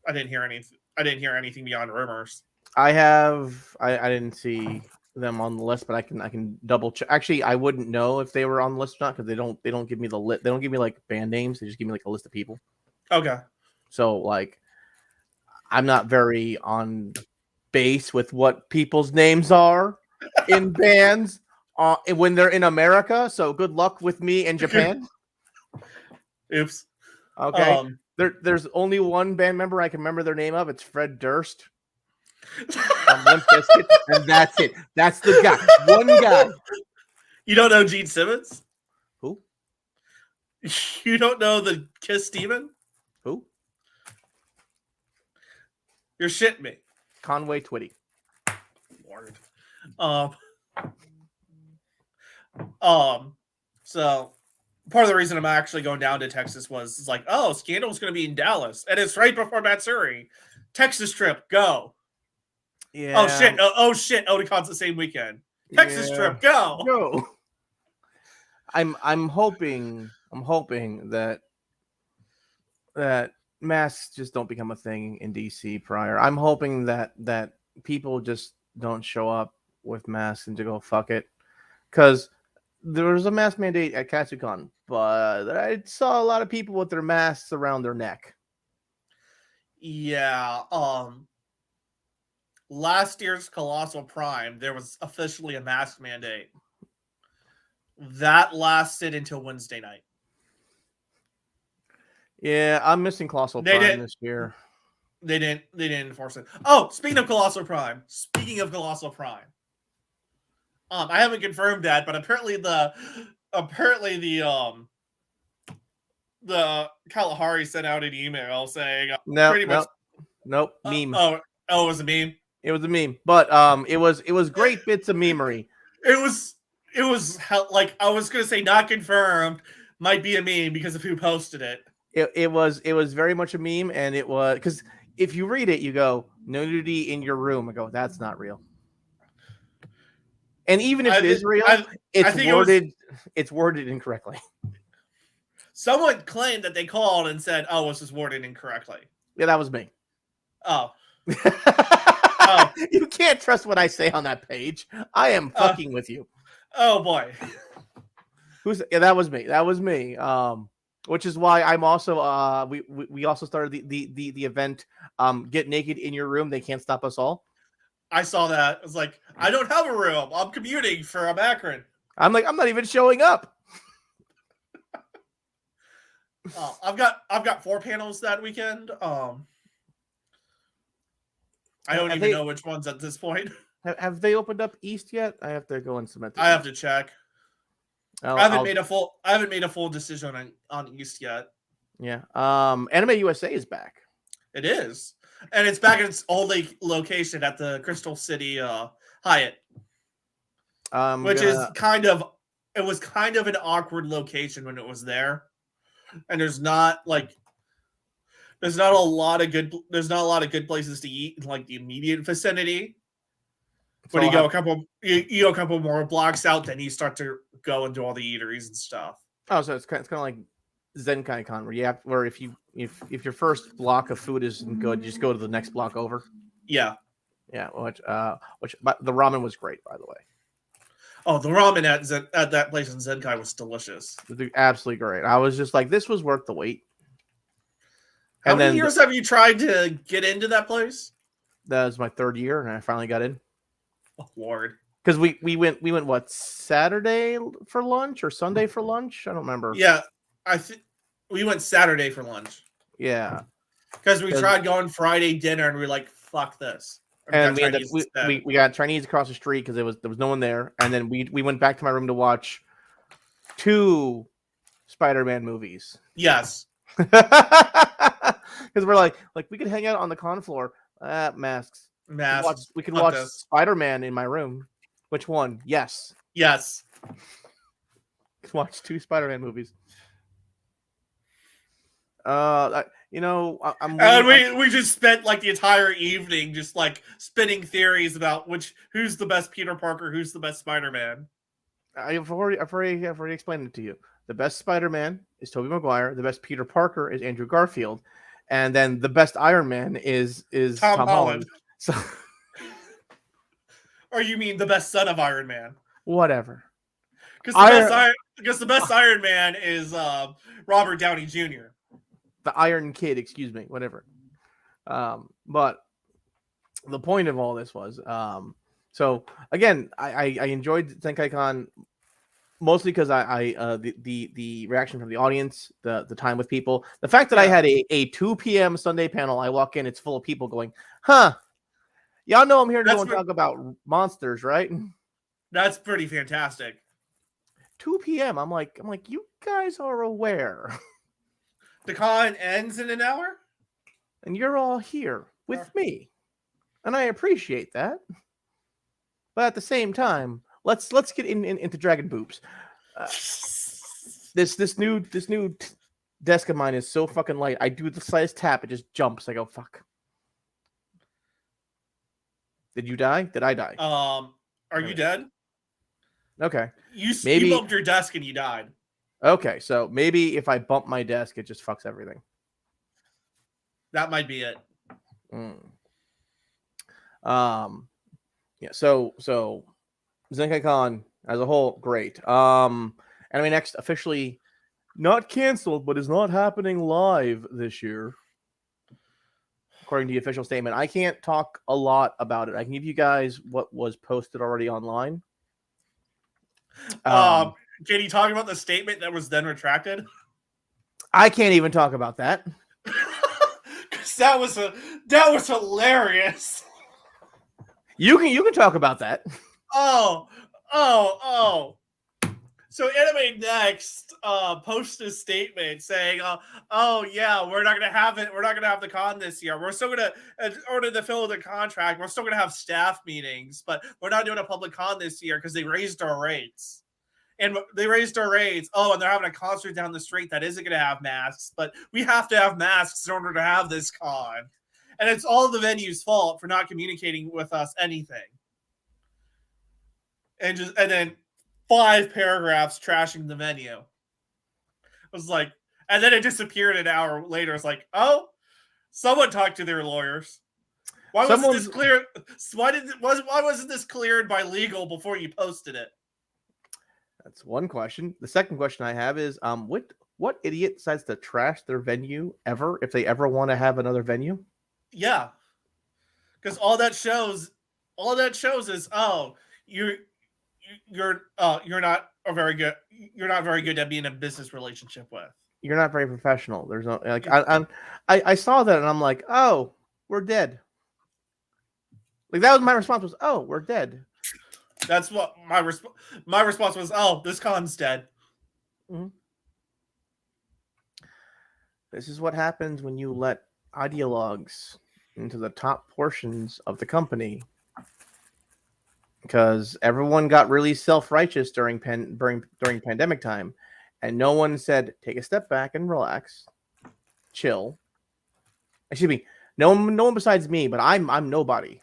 [SPEAKER 2] I didn't hear anything beyond rumors.
[SPEAKER 1] I didn't see them on the list, but I can double check. Actually, I wouldn't know if they were on the list or not because they don't give me the list. They don't give me like band names. They just give me like a list of people.
[SPEAKER 2] Okay.
[SPEAKER 1] So like, I'm not very on base with what people's names are in bands when they're in America. So good luck with me in Japan.
[SPEAKER 2] Oops.
[SPEAKER 1] Okay. There's only one band member I can remember their name of. It's Fred Durst. Limp Bizkit, and that's it. That's the guy. One guy.
[SPEAKER 2] You don't know Gene Simmons?
[SPEAKER 1] Who?
[SPEAKER 2] You don't know the Kiss Steven?
[SPEAKER 1] Who?
[SPEAKER 2] You're shitting me.
[SPEAKER 1] Conway Twitty.
[SPEAKER 2] Lord. So part of the reason I'm actually going down to Texas was like, oh, Scandal's going to be in Dallas, and it's right before Matsuri. Texas trip, go.
[SPEAKER 1] Yeah.
[SPEAKER 2] Oh shit. Otakon's the same weekend. Texas trip, go.
[SPEAKER 1] Go. I'm hoping that masks just don't become a thing in DC prior. I'm hoping that people just don't show up with masks and to go fuck it. Because there was a mask mandate at Katsucon, but I saw a lot of people with their masks around their neck.
[SPEAKER 2] Yeah. Last year's Colossal Prime, there was officially a mask mandate. That lasted until Wednesday night.
[SPEAKER 1] Yeah, I'm missing Colossal Prime this year.
[SPEAKER 2] They didn't enforce it. Oh, speaking of Colossal Prime. I haven't confirmed that, but apparently the Kalahari sent out an email saying
[SPEAKER 1] Nope, meme.
[SPEAKER 2] It was a meme.
[SPEAKER 1] It was a meme, but it was great bits of memery.
[SPEAKER 2] It was like, I was gonna say not confirmed, might be a meme because of who posted it.
[SPEAKER 1] It was very much a meme, and it was because if you read it, you go, no nudity in your room. I go, that's not real. And even if it is real,
[SPEAKER 2] I
[SPEAKER 1] it's
[SPEAKER 2] think
[SPEAKER 1] it's worded incorrectly.
[SPEAKER 2] Someone claimed that they called and said, "Oh, this is worded incorrectly."
[SPEAKER 1] Yeah, that was me.
[SPEAKER 2] Oh. Oh.
[SPEAKER 1] You can't trust what I say on that page. I am fucking with you.
[SPEAKER 2] Oh boy.
[SPEAKER 1] That was me. That was me. Which is why I'm also we also started the event Get Naked in Your Room. They Can't Stop Us All.
[SPEAKER 2] I saw that. It's like, I don't have a room. I'm commuting from Akron.
[SPEAKER 1] I'm like, I'm not even showing up.
[SPEAKER 2] I've got 4 panels that weekend. I don't even know which ones at this point.
[SPEAKER 1] Have they opened up East yet? I have to go and submit.
[SPEAKER 2] I have to check. I haven't made a full decision on East yet.
[SPEAKER 1] Yeah. Anime USA is back.
[SPEAKER 2] It is, and it's back in its old location at the Crystal City Hyatt, which is kind of an awkward location when it was there, and there's not a lot of good places to eat in like the immediate vicinity. When you go a couple more blocks out, then you start to go into all the eateries and stuff.
[SPEAKER 1] Oh, so it's kind of like Zenkai Con, where if your first block of food isn't good, you just go to the next block over.
[SPEAKER 2] Yeah.
[SPEAKER 1] Yeah, but the ramen was great, by the way.
[SPEAKER 2] Oh, the ramen at that place in Zenkai was delicious.
[SPEAKER 1] Absolutely great. I was just like, this was worth the wait.
[SPEAKER 2] How many years have you tried to get into that place?
[SPEAKER 1] That was my 3rd year, and I finally got in.
[SPEAKER 2] Oh, Lord.
[SPEAKER 1] Because we went what, Saturday for lunch or Sunday for lunch? I don't remember.
[SPEAKER 2] Yeah, we went Saturday for lunch.
[SPEAKER 1] Yeah,
[SPEAKER 2] because we tried going Friday dinner and we were like, fuck this.
[SPEAKER 1] And we got Chinese across the street because there was no one there, and then we went back to my room to watch 2 Spider-Man movies.
[SPEAKER 2] Yes,
[SPEAKER 1] because we're like we could hang out on the con floor. Masks. We could watch Spider-Man in my room. Which one? Yes. Watch 2 Spider-Man movies. And
[SPEAKER 2] we just spent like the entire evening just like spinning theories about who's the best Peter Parker, who's the best Spider-Man.
[SPEAKER 1] I've already explained it to you. The best Spider-Man is Tobey Maguire. The best Peter Parker is Andrew Garfield, and then the best Iron Man is Tom Holland. So,
[SPEAKER 2] or you mean the best son of Iron Man?
[SPEAKER 1] Whatever.
[SPEAKER 2] Because the best Iron Man is Robert Downey Jr.
[SPEAKER 1] The Iron Kid, excuse me, whatever. But the point of all this was, so again, I enjoyed ZenkaiCon mostly because the reaction from the audience, the time with people, the fact that I had a 2 p.m. Sunday panel. I walk in, it's full of people going, "Huh, y'all know I'm here to go and talk about monsters, right?"
[SPEAKER 2] That's pretty fantastic.
[SPEAKER 1] 2 p.m. I'm like, you guys are aware.
[SPEAKER 2] The con ends in an hour?
[SPEAKER 1] And you're all here with me. And I appreciate that. But at the same time, let's get into Dragon Boobs. This new desk of mine is so fucking light. I do the slightest tap, it just jumps. I go, fuck. Did you die? Did I die?
[SPEAKER 2] Are you dead?
[SPEAKER 1] Okay.
[SPEAKER 2] You bumped your desk and you died.
[SPEAKER 1] Okay, so maybe if I bump my desk, it just fucks everything.
[SPEAKER 2] That might be it.
[SPEAKER 1] Yeah. So ZenkaiCon as a whole, great. Anime Next officially not canceled, but is not happening live this year, according to the official statement. I can't talk a lot about it. I can give you guys what was posted already online.
[SPEAKER 2] Can you talk about the statement that was then retracted?
[SPEAKER 1] I can't even talk about that.
[SPEAKER 2] Because that was hilarious.
[SPEAKER 1] You can talk about that.
[SPEAKER 2] Oh. So Anime Next posted a statement saying, "Oh yeah, we're not gonna have it. We're not gonna have the con this year. We're still gonna, in order to fill the contract, we're still gonna have staff meetings, but we're not doing a public con this year because they raised our rates." And they raised our rates. Oh, and they're having a concert down the street that isn't going to have masks, but we have to have masks in order to have this con. and it's all the venue's fault for not communicating with us anything. And then 5 paragraphs trashing the venue. It was like, and then it disappeared an hour later. It's like, oh, someone talked to their lawyers. Why wasn't this clear? Why wasn't this cleared by legal before you posted it?
[SPEAKER 1] That's one question. The second question I have is, what idiot decides to trash their venue ever if they ever want to have another venue?
[SPEAKER 2] Yeah, because all that shows is, oh, you're not very good at being in a business relationship with.
[SPEAKER 1] You're not very professional. There's no like I saw that and I'm like, oh, we're dead. Like that was my response was, oh, we're dead.
[SPEAKER 2] That's what my response was. Oh, this con's dead.
[SPEAKER 1] Mm-hmm. This is what happens when you let ideologues into the top portions of the company. Because everyone got really self-righteous during pandemic time, and no one said, take a step back and relax, chill. Excuse me, no one besides me, but I'm nobody.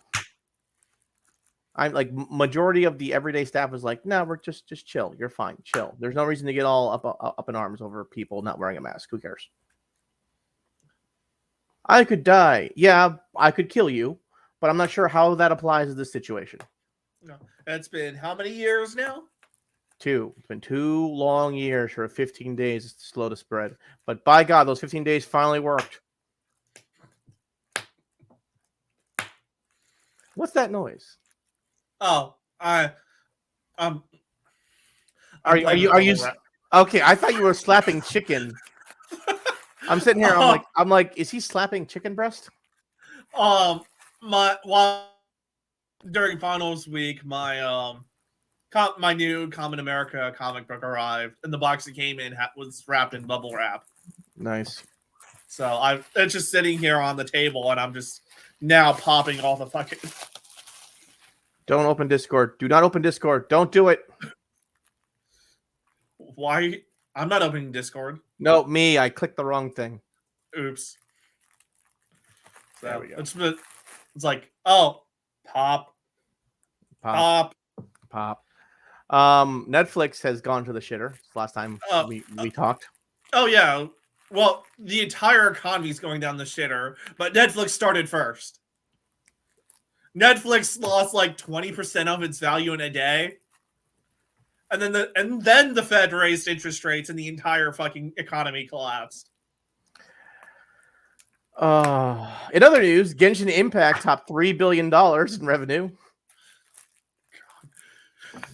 [SPEAKER 1] I'm like majority of the everyday staff was like, no, we're just chill. You're fine, chill. There's no reason to get all up in arms over people not wearing a mask. Who cares? I could die. Yeah, I could kill you, but I'm not sure how that applies to this situation.
[SPEAKER 2] No, it's been how many years now?
[SPEAKER 1] 2. It's been 2 long years for 15 days. It's slow to spread, but by God, those 15 days finally worked. What's that noise?
[SPEAKER 2] Oh, are
[SPEAKER 1] you okay? I thought you were slapping chicken. I'm sitting here. I'm like, is he slapping chicken breast?
[SPEAKER 2] During finals week, my new Common America comic book arrived, and the box it came in was wrapped in bubble wrap.
[SPEAKER 1] Nice.
[SPEAKER 2] So it's just sitting here on the table, and I'm just now popping all the fucking.
[SPEAKER 1] Don't open Discord. Do not open Discord. Don't do it.
[SPEAKER 2] Why? I'm not opening Discord.
[SPEAKER 1] No, me. I clicked the wrong thing.
[SPEAKER 2] Oops. So
[SPEAKER 1] there we go.
[SPEAKER 2] It's like, oh, pop.
[SPEAKER 1] Netflix has gone to the shitter. Last time we talked.
[SPEAKER 2] Oh yeah. Well, the entire economy is going down the shitter, but Netflix started first. Netflix lost like 20% of its value in a day. And then the Fed raised interest rates and the entire fucking economy collapsed.
[SPEAKER 1] In other news, Genshin Impact topped $3 billion in revenue.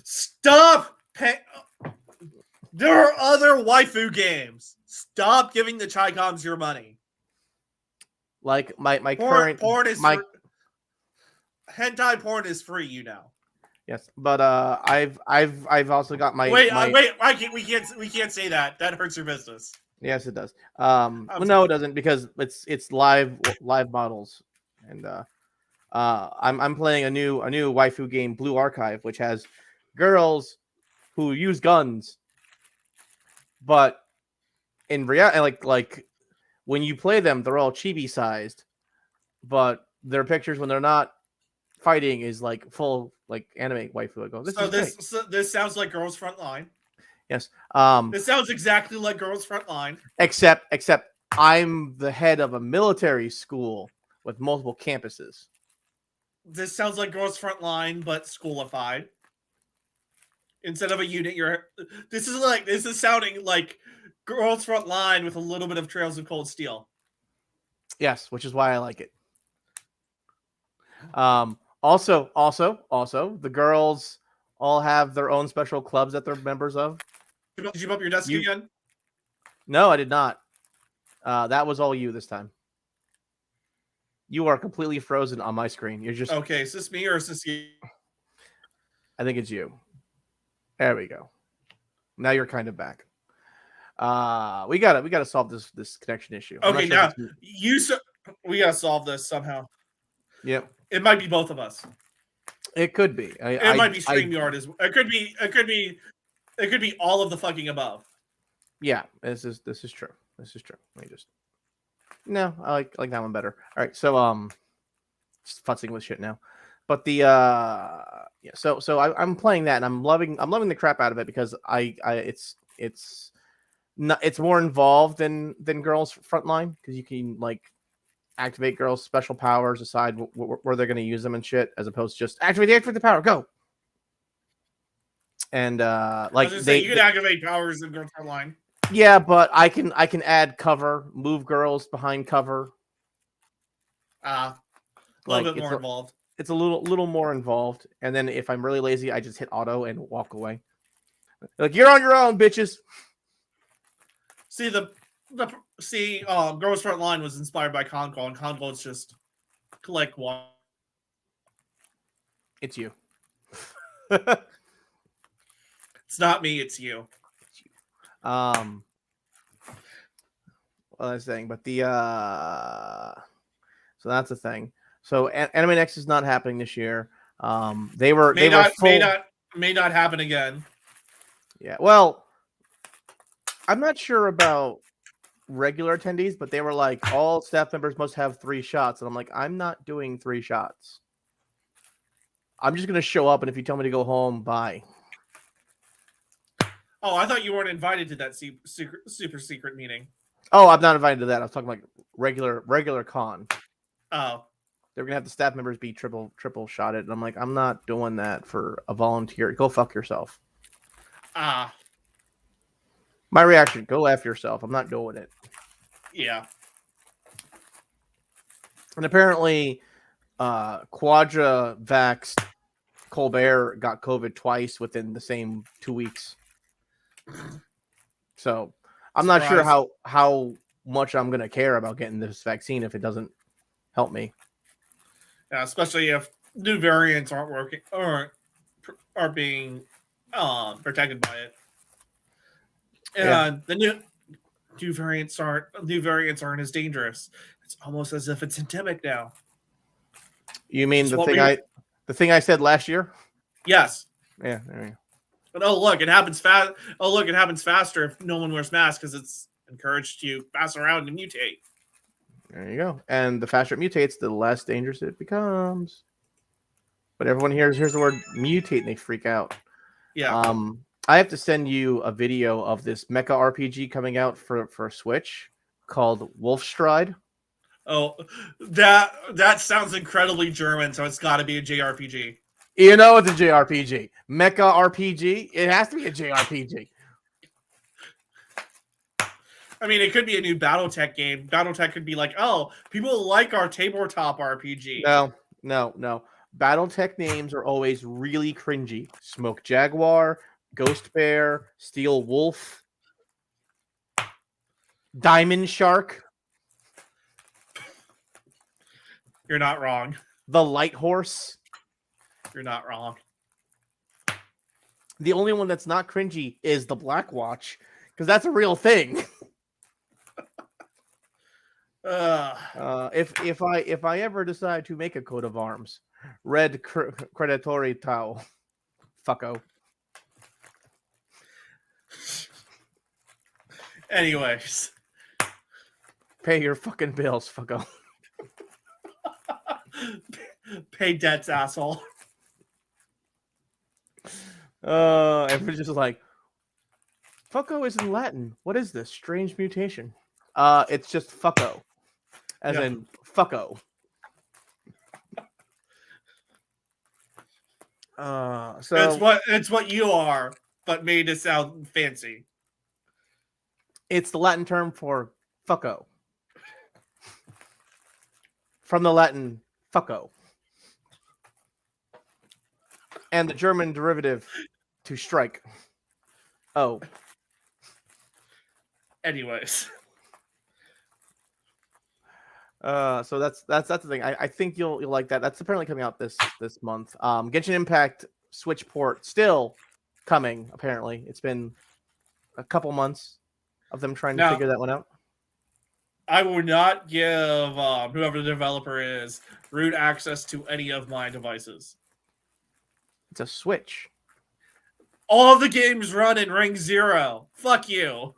[SPEAKER 2] Stop! There are other waifu games. Stop giving the Chicoms your money.
[SPEAKER 1] Like my current
[SPEAKER 2] porn is hentai porn is free, you know.
[SPEAKER 1] Yes, but I've also got my
[SPEAKER 2] wait. We can't say that. That hurts your business.
[SPEAKER 1] Yes, it does. No, it doesn't because it's live models, and I'm playing a new waifu game, Blue Archive, which has girls who use guns, but in reality, like when you play them, they're all chibi sized, but their pictures when they're not fighting is like full like anime waifu. I go,
[SPEAKER 2] this sounds like Girls Frontline.
[SPEAKER 1] Yes.
[SPEAKER 2] This sounds exactly like Girls Frontline.
[SPEAKER 1] Except I'm the head of a military school with multiple campuses.
[SPEAKER 2] This sounds like Girls Frontline, but schoolified. Instead of a unit, this is sounding like Girls Frontline with a little bit of Trails of Cold Steel.
[SPEAKER 1] Yes, which is why I like it. Also, the girls all have their own special clubs that they're members of.
[SPEAKER 2] Did you bump your desk again?
[SPEAKER 1] No, I did not. That was all you this time. You are completely frozen on my screen. You're just
[SPEAKER 2] okay. Is this me or is this you?
[SPEAKER 1] I think it's you. There we go. Now you're kind of back. We gotta solve this connection issue.
[SPEAKER 2] Okay, now we gotta solve this somehow.
[SPEAKER 1] Yep.
[SPEAKER 2] It might be both of us.
[SPEAKER 1] It could be.
[SPEAKER 2] It might be StreamYard as well. It could be all of the fucking above.
[SPEAKER 1] Yeah, this is true. This is true. Let me just No, I like that one better. All right, so just futzing with shit now. But the yeah, so I'm playing that and I'm loving the crap out of it because it's not it's more involved than Girls Frontline because you can like activate girls' special powers, decide where they're going to use them and shit, as opposed to just activate the power, go. And
[SPEAKER 2] I
[SPEAKER 1] like
[SPEAKER 2] was gonna say you can activate powers in Girls Frontline.
[SPEAKER 1] yeah, but I can add cover, move girls behind cover.
[SPEAKER 2] A little
[SPEAKER 1] Like
[SPEAKER 2] bit more involved.
[SPEAKER 1] It's a little more involved. And then if I'm really lazy, I just hit auto and walk away. Like you're on your own, bitches.
[SPEAKER 2] See Girls Frontline was inspired by Conquo, and Conquo is just collect one.
[SPEAKER 1] It's you.
[SPEAKER 2] It's not me, it's you.
[SPEAKER 1] Well, I was saying, but the so that's the thing. So Anime Next is not happening this year. They were full.
[SPEAKER 2] May not happen again.
[SPEAKER 1] Yeah, well, I'm not sure about regular attendees, but they were like, all staff members must have 3 shots, and I'm like, I'm not doing 3 shots. I'm just gonna show up, and if you tell me to go home, bye.
[SPEAKER 2] Oh, I thought you weren't invited to that super secret meeting.
[SPEAKER 1] Oh, I'm not invited to that. I was talking like regular con.
[SPEAKER 2] Oh,
[SPEAKER 1] They're gonna have the staff members be triple shotted, and I'm like, I'm not doing that for a volunteer. Go fuck yourself. My reaction: go after yourself. I'm not doing it.
[SPEAKER 2] Yeah.
[SPEAKER 1] And apparently, Quadra vaxxed Colbert got COVID twice within the same 2 weeks. So I'm not sure how much I'm gonna care about getting this vaccine if it doesn't help me.
[SPEAKER 2] Yeah, especially if new variants aren't working or are being protected by it. And
[SPEAKER 1] Yeah.
[SPEAKER 2] the new variants aren't as dangerous. It's almost as if it's endemic now.
[SPEAKER 1] You mean the thing I said last year?
[SPEAKER 2] Yes.
[SPEAKER 1] Yeah. There you go.
[SPEAKER 2] But oh look, it happens fast. Oh look, it happens faster if no one wears masks because it's encouraged to pass around and mutate.
[SPEAKER 1] There you go. And the faster it mutates, the less dangerous it becomes. But everyone hears the word mutate and they freak out.
[SPEAKER 2] Yeah.
[SPEAKER 1] I have to send you a video of this mecha RPG coming out for Switch called Wolfstride.
[SPEAKER 2] Oh, that sounds incredibly German, so it's got to be a JRPG.
[SPEAKER 1] You know it's a JRPG. Mecha RPG. It has to be a JRPG.
[SPEAKER 2] I mean, it could be a new BattleTech game. BattleTech could be like, oh, people like our tabletop RPG.
[SPEAKER 1] No. BattleTech names are always really cringy. Smoke Jaguar, Ghost Bear, Steel Wolf, Diamond Shark.
[SPEAKER 2] You're not wrong.
[SPEAKER 1] The Light Horse.
[SPEAKER 2] You're not wrong.
[SPEAKER 1] The only one that's not cringy is the Black Watch, because that's a real thing. If I ever decide to make a coat of arms, red Creditori Tau, fucko.
[SPEAKER 2] Anyways,
[SPEAKER 1] pay your fucking bills, fucko.
[SPEAKER 2] Pay debts, asshole.
[SPEAKER 1] Everyone's just like, fucko is in Latin. What is this strange mutation? It's just fucko, as in fucko. So
[SPEAKER 2] it's what you are, but made to sound fancy.
[SPEAKER 1] It's the Latin term for fucko. From the Latin fucko. And the German derivative to strike. Oh.
[SPEAKER 2] Anyways.
[SPEAKER 1] So that's the thing. I think you'll like that. That's apparently coming out this month. Genshin Impact Switch port still coming. Apparently, it's been a couple months of them trying to figure that one out.
[SPEAKER 2] I would not give whoever the developer is root access to any of my devices.
[SPEAKER 1] It's a Switch.
[SPEAKER 2] All of the games run in Ring 0. Fuck you.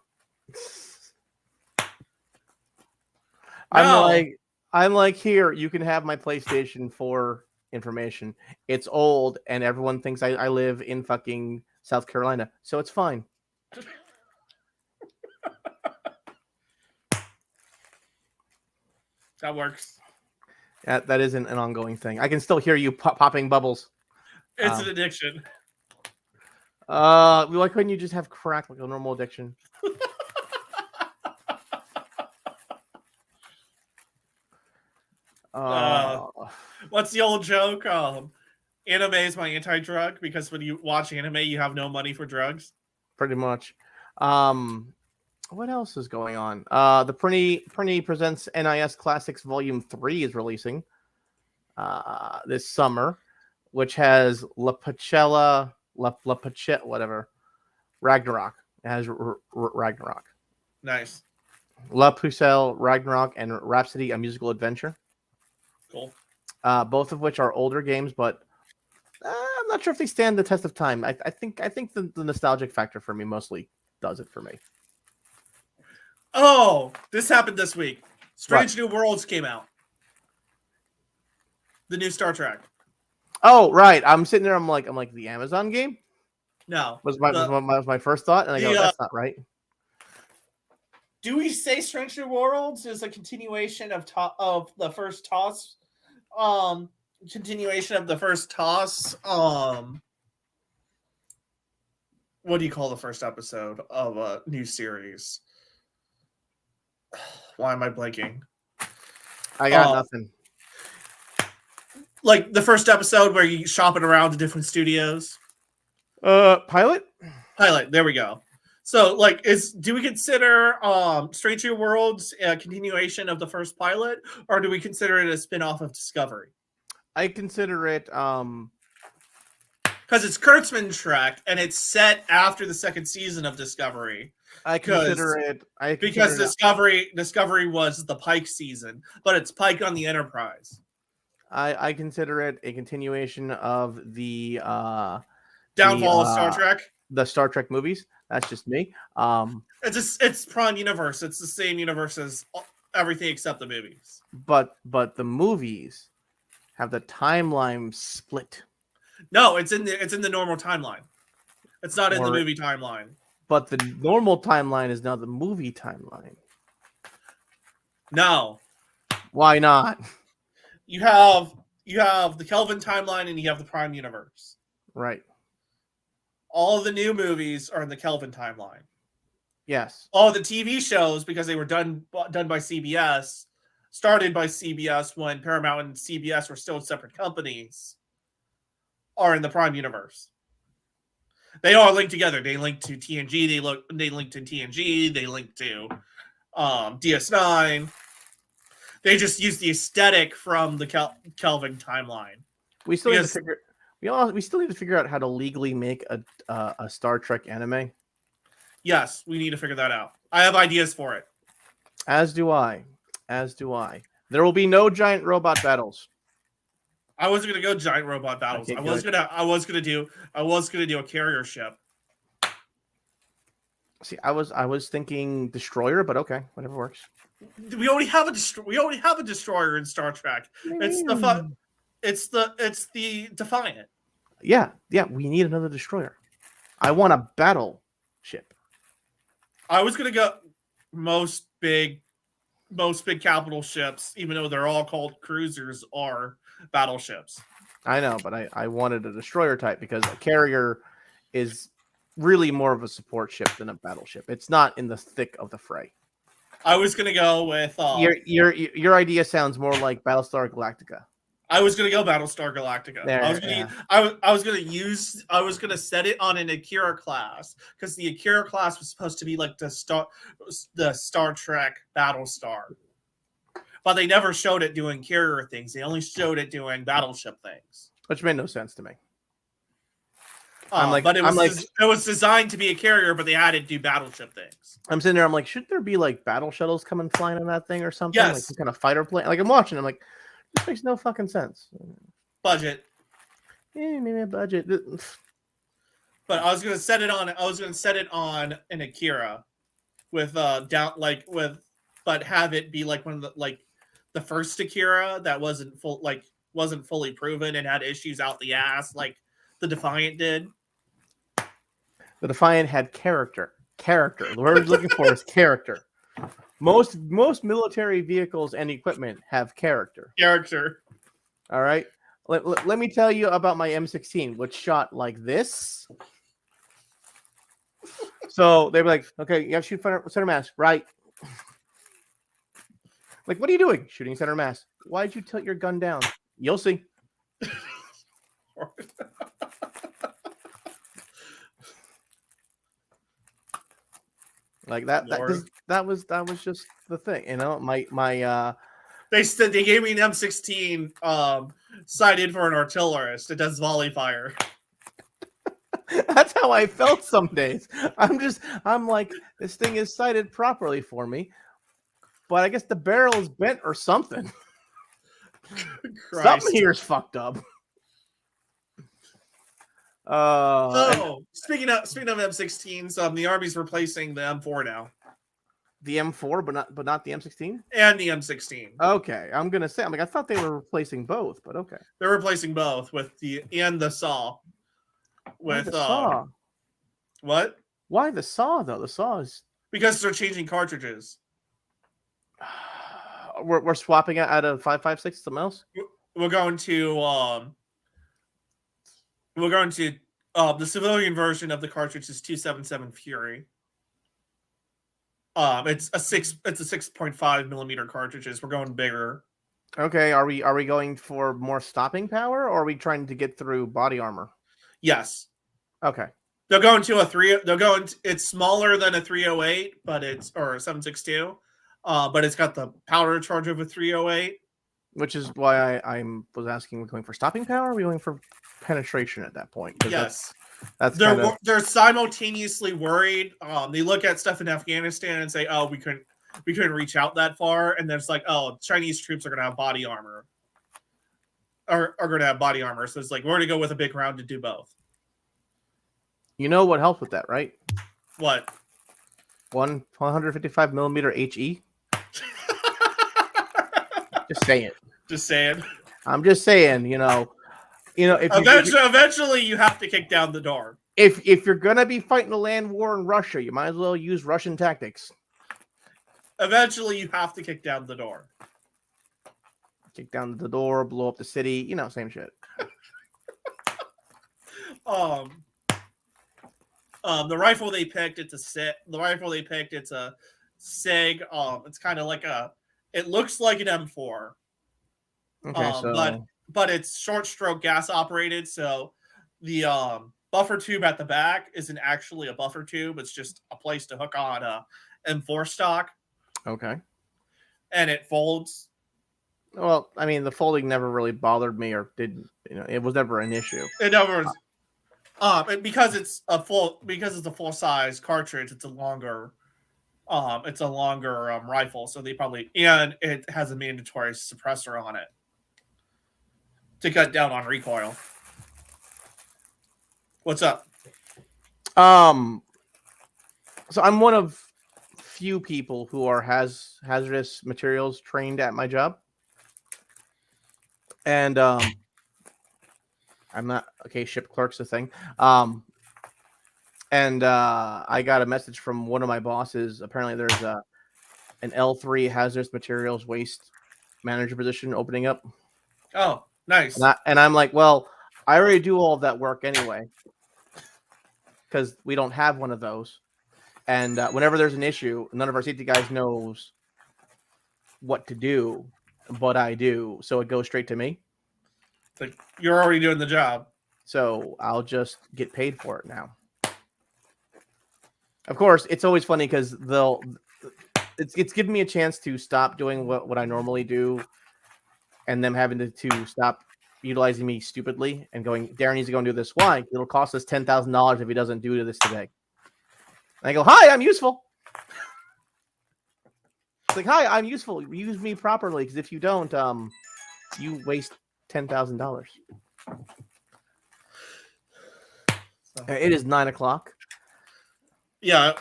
[SPEAKER 2] No.
[SPEAKER 1] I'm like, here, you can have my PlayStation 4 information. It's old, and everyone thinks I live in fucking South Carolina, so it's fine.
[SPEAKER 2] That works.
[SPEAKER 1] That isn't an ongoing thing. I can still hear you popping bubbles.
[SPEAKER 2] It's an addiction.
[SPEAKER 1] Why couldn't you just have crack like a normal addiction?
[SPEAKER 2] What's the old joke? Anime is my anti-drug because when you watch anime, you have no money for drugs.
[SPEAKER 1] Pretty much. What else is going on? The Prinny Presents NIS Classics Volume 3 is releasing this summer, which has La Pachella, whatever, Ragnarok. It has Ragnarok.
[SPEAKER 2] Nice.
[SPEAKER 1] La Pucelle, Ragnarok, and Rhapsody, a musical adventure.
[SPEAKER 2] Cool.
[SPEAKER 1] Both of which are older games, but I'm not sure if they stand the test of time. I think the nostalgic factor for me mostly does it for me.
[SPEAKER 2] Oh, this happened this week. Strange New Worlds came out. The new Star Trek.
[SPEAKER 1] Oh, right. I'm sitting there. I'm like the Amazon game.
[SPEAKER 2] No,
[SPEAKER 1] was my first thought, and I go, that's not right.
[SPEAKER 2] Do we say Strange New Worlds is a continuation of the first TOS? Continuation of the first TOS. What do you call the first episode of a new series? Why am I blanking?
[SPEAKER 1] I got nothing.
[SPEAKER 2] Like the first episode where you shopping around to different studios.
[SPEAKER 1] Pilot.
[SPEAKER 2] There we go. So, like, do we consider Strange New Worlds a continuation of the first pilot, or do we consider it a spin-off of Discovery?
[SPEAKER 1] I consider it
[SPEAKER 2] because it's Kurtzman's Trek, and it's set after the second season of Discovery.
[SPEAKER 1] I consider it
[SPEAKER 2] because Discovery was the Pike season, but it's Pike on the Enterprise.
[SPEAKER 1] I consider it a continuation of the
[SPEAKER 2] downfall of Star Trek.
[SPEAKER 1] The Star Trek movies. That's just me.
[SPEAKER 2] It's Prime Universe. It's the same universe as everything except the movies.
[SPEAKER 1] But the movies have the timeline split.
[SPEAKER 2] No, it's in the normal timeline. It's not in the movie timeline.
[SPEAKER 1] But the normal timeline is now the movie timeline.
[SPEAKER 2] No.
[SPEAKER 1] Why not?
[SPEAKER 2] You have the Kelvin timeline and you have the Prime Universe.
[SPEAKER 1] Right.
[SPEAKER 2] All of the new movies are in the Kelvin timeline.
[SPEAKER 1] Yes.
[SPEAKER 2] All the TV shows, because they were done by CBS, started by CBS when Paramount and CBS were still separate companies, are in the Prime Universe. They all link together. They link to TNG. They link to TNG. They link to DS9. They just use the aesthetic from the Kelvin timeline.
[SPEAKER 1] We still need to figure. We still need to figure out how to legally make a Star Trek anime.
[SPEAKER 2] Yes, we need to figure that out. I have ideas for it.
[SPEAKER 1] As do I. There will be no giant robot battles.
[SPEAKER 2] I wasn't gonna go giant robot battles.
[SPEAKER 1] Okay,
[SPEAKER 2] I was gonna do a carrier ship.
[SPEAKER 1] See, I was thinking destroyer, but okay, whatever works.
[SPEAKER 2] We already have a destroyer in Star Trek. It's the Defiant.
[SPEAKER 1] Yeah, we need another destroyer. I want a battle ship.
[SPEAKER 2] I was gonna go most big capital ships, even though they're all called cruisers, are battleships.
[SPEAKER 1] I know, but I wanted a destroyer type because a carrier is really more of a support ship than a battleship. It's not in the thick of the fray.
[SPEAKER 2] I was gonna go with
[SPEAKER 1] your idea sounds more like Battlestar Galactica.
[SPEAKER 2] I was gonna go Battlestar Galactica.
[SPEAKER 1] There,
[SPEAKER 2] I was gonna set it on an Akira class because the Akira class was supposed to be like the Star Trek Battlestar, but they never showed it doing carrier things. They only showed it doing battleship things,
[SPEAKER 1] which made no sense to me.
[SPEAKER 2] But it was designed to be a carrier, but they had to do battleship things.
[SPEAKER 1] I'm sitting there. I'm like, should there be like battle shuttles coming flying on that thing or something?
[SPEAKER 2] Yes.
[SPEAKER 1] Like some kind of fighter plane. Like I'm watching. I'm like, this makes no fucking sense.
[SPEAKER 2] Budget.
[SPEAKER 1] Yeah, maybe a budget.
[SPEAKER 2] But I was gonna set it on an Akira with with but have it be like one of the first Akira that wasn't fully proven and had issues out the ass like the Defiant did.
[SPEAKER 1] The Defiant had character. Character. The word we're looking for is character. Most military vehicles and equipment have character.
[SPEAKER 2] Character.
[SPEAKER 1] All right. Let me tell you about my M16, which shot like this. So they were like, okay, you have to shoot center mass, right? Like, what are you doing? Shooting center mass. Why'd you tilt your gun down? You'll see. Like that was just the thing, you know.
[SPEAKER 2] They gave me an M16 sighted for an artillerist. It does volley fire.
[SPEAKER 1] That's how I felt some days. I'm like, this thing is sighted properly for me, but I guess the barrel is bent or something. Something here is fucked up.
[SPEAKER 2] Speaking of M16s, the Army's replacing the M4 now.
[SPEAKER 1] The M4, but not the M16
[SPEAKER 2] and the M16.
[SPEAKER 1] Okay, I'm gonna say, I thought they were replacing both, but okay,
[SPEAKER 2] they're replacing both with the SAW. With
[SPEAKER 1] SAW.
[SPEAKER 2] What?
[SPEAKER 1] Why the SAW though? The SAW is
[SPEAKER 2] because they're changing cartridges.
[SPEAKER 1] We're swapping it out of 5.56 something else.
[SPEAKER 2] We're going to the civilian version of the cartridge is 277 Fury. It's a 6.5 millimeter cartridges. We're going bigger.
[SPEAKER 1] Okay, are we going for more stopping power, or are we trying to get through body armor?
[SPEAKER 2] Yes.
[SPEAKER 1] Okay.
[SPEAKER 2] They'll go into a 3. They'll go into. It's smaller than a 308, or a 7.62, but it's got the powder charge of a 308.
[SPEAKER 1] Which is why I was asking, we're going for stopping power, or are we going for penetration at that point?
[SPEAKER 2] Yes.
[SPEAKER 1] They're
[SPEAKER 2] simultaneously worried. They look at stuff in Afghanistan and say, "Oh, we couldn't reach out that far," and then it's like, "Oh, Chinese troops are going to have body armor, are going to have body armor." So it's like we're going to go with a big round to do both.
[SPEAKER 1] You know what helps with that, right?
[SPEAKER 2] What?
[SPEAKER 1] 155 millimeter HE. Just saying.
[SPEAKER 2] Just saying.
[SPEAKER 1] I'm just saying. You know. If
[SPEAKER 2] eventually you have to kick down the door.
[SPEAKER 1] If you're gonna be fighting a land war in Russia, you might as well use Russian tactics.
[SPEAKER 2] Eventually you have to kick down the door.
[SPEAKER 1] Kick down the door, blow up the city. Same shit.
[SPEAKER 2] The rifle they picked, it's a SIG. It's kind of like it looks like an M4.
[SPEAKER 1] Okay,
[SPEAKER 2] but it's short stroke gas operated, so the buffer tube at the back isn't actually a buffer tube. It's just a place to hook on a M4 stock.
[SPEAKER 1] Okay.
[SPEAKER 2] And it folds.
[SPEAKER 1] Well, the folding never really bothered me, or it was never an issue.
[SPEAKER 2] It never was. Because it's a full size cartridge, it's a longer rifle, so and it has a mandatory suppressor on it to cut down on recoil. What's up?
[SPEAKER 1] So I'm one of few people who are hazardous materials trained at my job, and I'm not ship clerk's a thing. And I got a message from one of my bosses. Apparently, there's an L3 hazardous materials waste manager position opening up.
[SPEAKER 2] Oh, nice.
[SPEAKER 1] And I'm like, well, I already do all of that work anyway, because we don't have one of those. And whenever there's an issue, none of our safety guys knows what to do, but I do. So it goes straight to me.
[SPEAKER 2] Like, you're already doing the job.
[SPEAKER 1] So I'll just get paid for it now. Of course, it's always funny because it's given me a chance to stop doing what I normally do, and them having to stop utilizing me stupidly and going, Darren needs to go and do this. Why? It'll cost us $10,000 if he doesn't do this today. And I go, hi, I'm useful. It's like, hi, I'm useful. Use me properly, because if you don't, you waste $10,000. It is 9:00.
[SPEAKER 2] Yeah,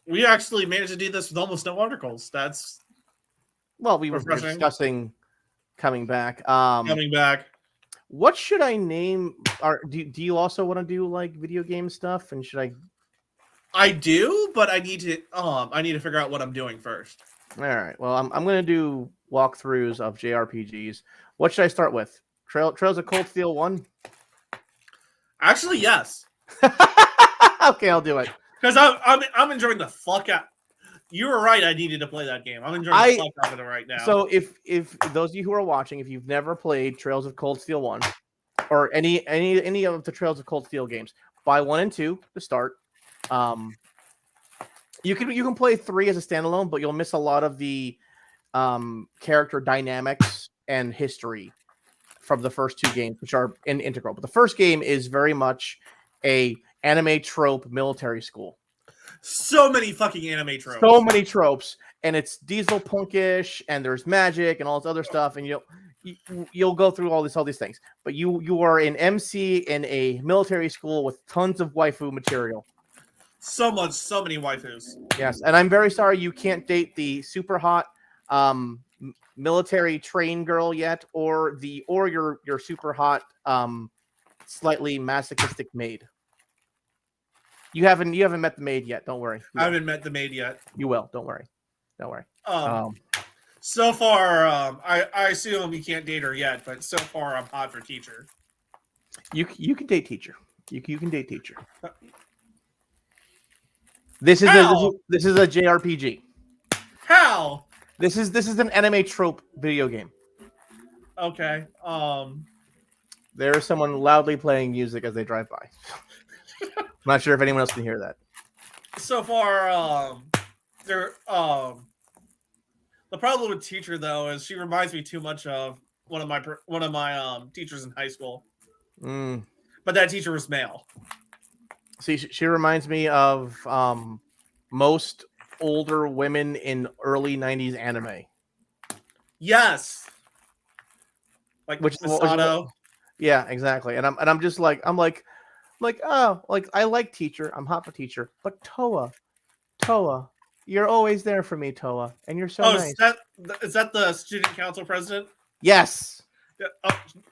[SPEAKER 2] we actually managed to do this with almost no articles. That's
[SPEAKER 1] Well, we were
[SPEAKER 2] refreshing.
[SPEAKER 1] discussing coming back.
[SPEAKER 2] Coming back.
[SPEAKER 1] What should I name? Do you also want to do like video game stuff? And should I?
[SPEAKER 2] I do, but I need to figure out what I'm doing first.
[SPEAKER 1] All right. Well, I'm gonna do walkthroughs of JRPGs. What should I start with? Trails of Cold Steel 1.
[SPEAKER 2] Actually, yes.
[SPEAKER 1] Okay, I'll do it.
[SPEAKER 2] Because I'm enjoying the fuck out. You were right. I needed to play that game. I'm enjoying the fuck out of it right now.
[SPEAKER 1] So if those of you who are watching, if you've never played Trails of Cold Steel 1 or any of the Trails of Cold Steel games, buy 1 and 2 to start. You can play 3 as a standalone, but you'll miss a lot of the character dynamics and history from the first 2 games, which are integral. But the first game is very much a anime trope military school.
[SPEAKER 2] So many fucking anime tropes.
[SPEAKER 1] So many tropes, and it's diesel punkish, and there's magic and all this other stuff, and you'll go through all these things. But you are an MC in a military school with tons of waifu material.
[SPEAKER 2] So many waifus.
[SPEAKER 1] Yes, and I'm very sorry you can't date the super hot military train girl yet, or your super hot slightly masochistic maid. You haven't met the maid yet. Don't worry.
[SPEAKER 2] I haven't met the maid yet.
[SPEAKER 1] You will. Don't worry.
[SPEAKER 2] So far, I assume you can't date her yet, but so far I'm hot for teacher.
[SPEAKER 1] You can date teacher. You can date teacher. This is a JRPG.
[SPEAKER 2] How?
[SPEAKER 1] This is an anime trope video game.
[SPEAKER 2] Okay.
[SPEAKER 1] There is someone loudly playing music as they drive by. I'm not sure if anyone else can hear that.
[SPEAKER 2] So far, the problem with teacher though is she reminds me too much of one of my teachers in high school. But that teacher was male.
[SPEAKER 1] See, she reminds me of most older women in early 90s anime.
[SPEAKER 2] Yes. Like Masato.
[SPEAKER 1] Yeah, exactly. And I'm just like oh, like I like teacher. I'm hot for teacher. But Toa, you're always there for me, Toa, and you're so nice.
[SPEAKER 2] Is that the student council president?
[SPEAKER 1] Yes.
[SPEAKER 2] Yeah,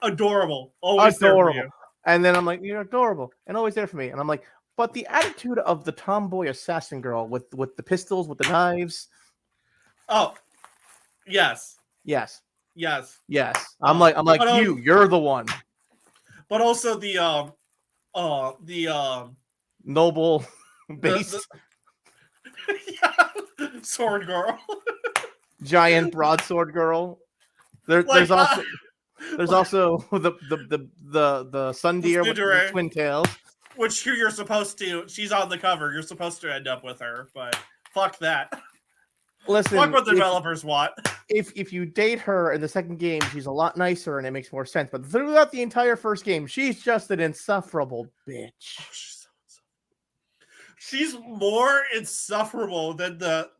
[SPEAKER 2] adorable. Always
[SPEAKER 1] adorable.
[SPEAKER 2] There for you.
[SPEAKER 1] And then I'm like, you're adorable and always there for me. And I'm like, but the attitude of the tomboy assassin girl with the pistols, with the knives.
[SPEAKER 2] Oh, yes.
[SPEAKER 1] Yes.
[SPEAKER 2] Yes.
[SPEAKER 1] Yes. I'm like you're the one.
[SPEAKER 2] But also the
[SPEAKER 1] noble base
[SPEAKER 2] sword girl.
[SPEAKER 1] Giant broadsword girl. There's also the sun deer with the twin tails.
[SPEAKER 2] Which she's on the cover. You're supposed to end up with her, but fuck that.
[SPEAKER 1] Listen,
[SPEAKER 2] fuck what the developers want.
[SPEAKER 1] If you date her in the second game, she's a lot nicer and it makes more sense. But throughout the entire first game, she's just an insufferable bitch.
[SPEAKER 2] She's more insufferable than the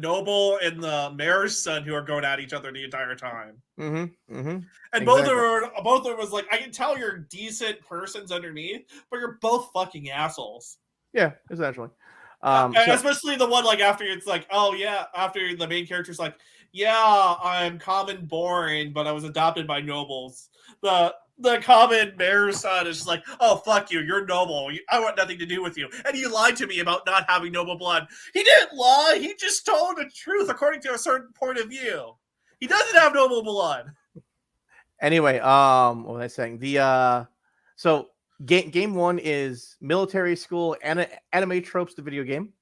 [SPEAKER 2] noble and the mayor's son who are going at each other the entire time. And exactly. both of them was like, I can tell you're decent persons underneath, but you're both fucking assholes.
[SPEAKER 1] Yeah, essentially.
[SPEAKER 2] Especially the one like after it's like, oh yeah, after the main character's like, yeah, I'm common boring, but I was adopted by nobles. The common mayor's son is just like, oh fuck you, you're noble. I want nothing to do with you. And you lied to me about not having noble blood. He didn't lie. He just told the truth according to a certain point of view. He doesn't have noble blood.
[SPEAKER 1] Anyway, what was I saying? So game 1 is military school anime tropes, the video game.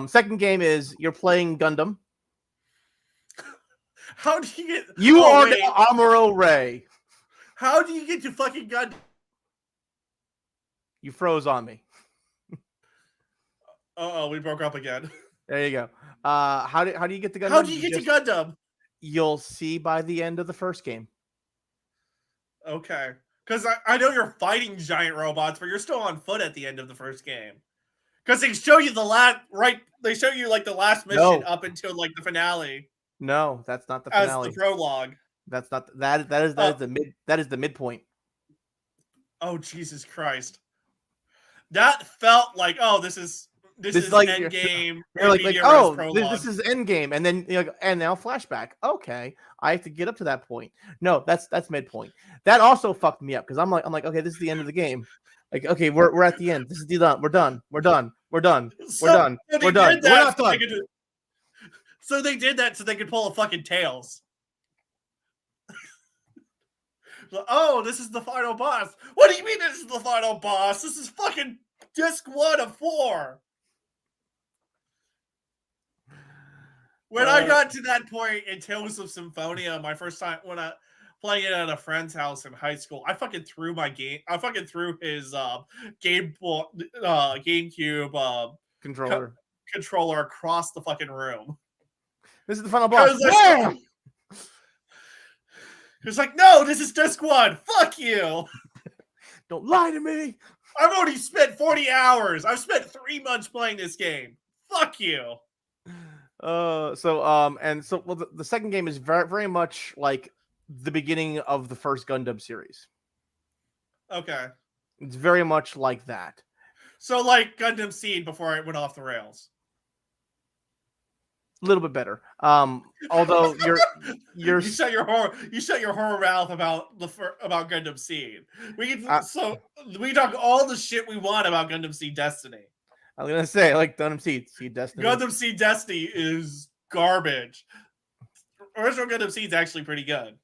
[SPEAKER 1] Second game is you're playing Gundam.
[SPEAKER 2] How do you get?
[SPEAKER 1] You are the Amuro Ray.
[SPEAKER 2] How do you get to fucking Gundam?
[SPEAKER 1] You froze on me.
[SPEAKER 2] Uh-oh, we broke up again.
[SPEAKER 1] There you go. How do you get to Gundam?
[SPEAKER 2] How do you get to Gundam?
[SPEAKER 1] You'll see by the end of the first game.
[SPEAKER 2] Okay. Because I know you're fighting giant robots, but you're still on foot at the end of the first game. Because they show you they show you like the last mission up until like the finale.
[SPEAKER 1] No, that's not the finale.
[SPEAKER 2] As the prologue.
[SPEAKER 1] That's not that is the midpoint.
[SPEAKER 2] Oh Jesus Christ. That felt like, oh, this is this
[SPEAKER 1] This is
[SPEAKER 2] is
[SPEAKER 1] like
[SPEAKER 2] end game.
[SPEAKER 1] you're like
[SPEAKER 2] Media res
[SPEAKER 1] oh
[SPEAKER 2] prologue.
[SPEAKER 1] this is end game, and then you're like, and now flashback. Okay, I have to get up to that point. No, that's midpoint. That also fucked me up because I'm like okay, this is the end of the game. Like okay, we're at the end. This is the done. We're done. We're done. We're done. We're
[SPEAKER 2] So
[SPEAKER 1] done.
[SPEAKER 2] they
[SPEAKER 1] We're done.
[SPEAKER 2] did
[SPEAKER 1] We're
[SPEAKER 2] that
[SPEAKER 1] not done.
[SPEAKER 2] so they did that so they could pull a fucking Tails. Oh, this is the final boss. What do you mean this is the final boss? This is fucking disc 1 of 4. When I got to that point in Tales of Symphonia, my first time when I playing it at a friend's house in high school, I fucking threw my game. I fucking threw his GameCube controller across the fucking room.
[SPEAKER 1] This is the final boss. Wham!
[SPEAKER 2] It's like, no, this is disc 1. Fuck you.
[SPEAKER 1] Don't lie to me.
[SPEAKER 2] I've already spent 40 hours. I've spent 3 months playing this game. Fuck you.
[SPEAKER 1] Well, the second game is very, very much like the beginning of the first Gundam series.
[SPEAKER 2] Okay.
[SPEAKER 1] It's very much like that.
[SPEAKER 2] So like Gundam Seed before it went off the rails.
[SPEAKER 1] A little bit better. Although you
[SPEAKER 2] shut your horror mouth about Gundam Seed. We talk all the shit we want about Gundam Seed Destiny.
[SPEAKER 1] I was gonna say like Gundam Seed Destiny.
[SPEAKER 2] Gundam Seed Destiny is garbage. Original Gundam Seed's actually pretty good.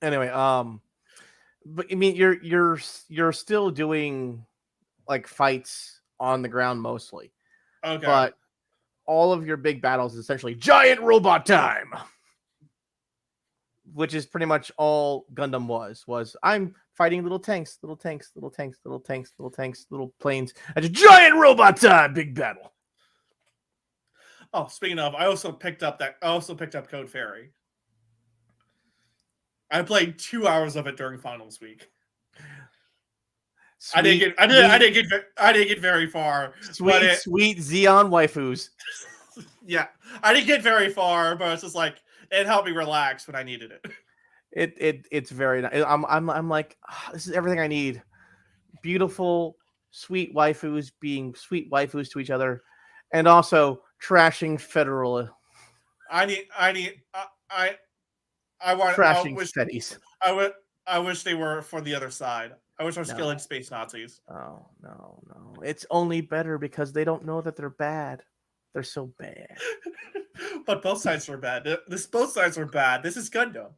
[SPEAKER 1] Anyway, but I mean you're still doing like fights on the ground mostly.
[SPEAKER 2] Okay.
[SPEAKER 1] But all of your big battles is essentially giant robot time. Which is pretty much all Gundam was I'm fighting little tanks, little planes. That's a giant robot time, big battle.
[SPEAKER 2] Oh, speaking of, I also picked up Code Fairy. I played 2 hours of it during finals week. I didn't get very far.
[SPEAKER 1] Sweet Xeon waifus.
[SPEAKER 2] Yeah, I didn't get very far, but it's just like it helped me relax when I needed it.
[SPEAKER 1] It's very nice. I'm like, this is everything I need. Beautiful, sweet waifus being sweet waifus to each other, and also trashing federal.
[SPEAKER 2] I want
[SPEAKER 1] trashing fetties.
[SPEAKER 2] I wish they were for the other side. I wish I was killing space Nazis.
[SPEAKER 1] Oh no. It's only better because they don't know that they're bad. They're so bad.
[SPEAKER 2] But both sides are bad. Both sides are bad. This is Gundam.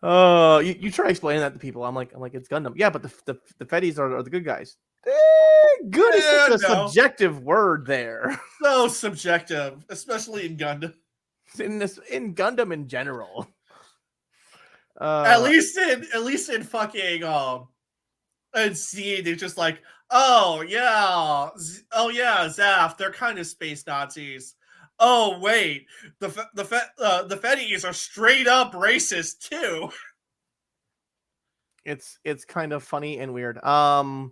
[SPEAKER 1] Oh, you try explaining that to people. I'm like, it's Gundam. Yeah, but the fetties are the good guys. Good is such a subjective word there.
[SPEAKER 2] So subjective, especially in Gundam.
[SPEAKER 1] In Gundam in general.
[SPEAKER 2] At least in fucking and see, they're just like, oh yeah, Zaf, they're kind of space Nazis. Oh wait, the fetties are straight up racist too.
[SPEAKER 1] It's kind of funny and weird. We're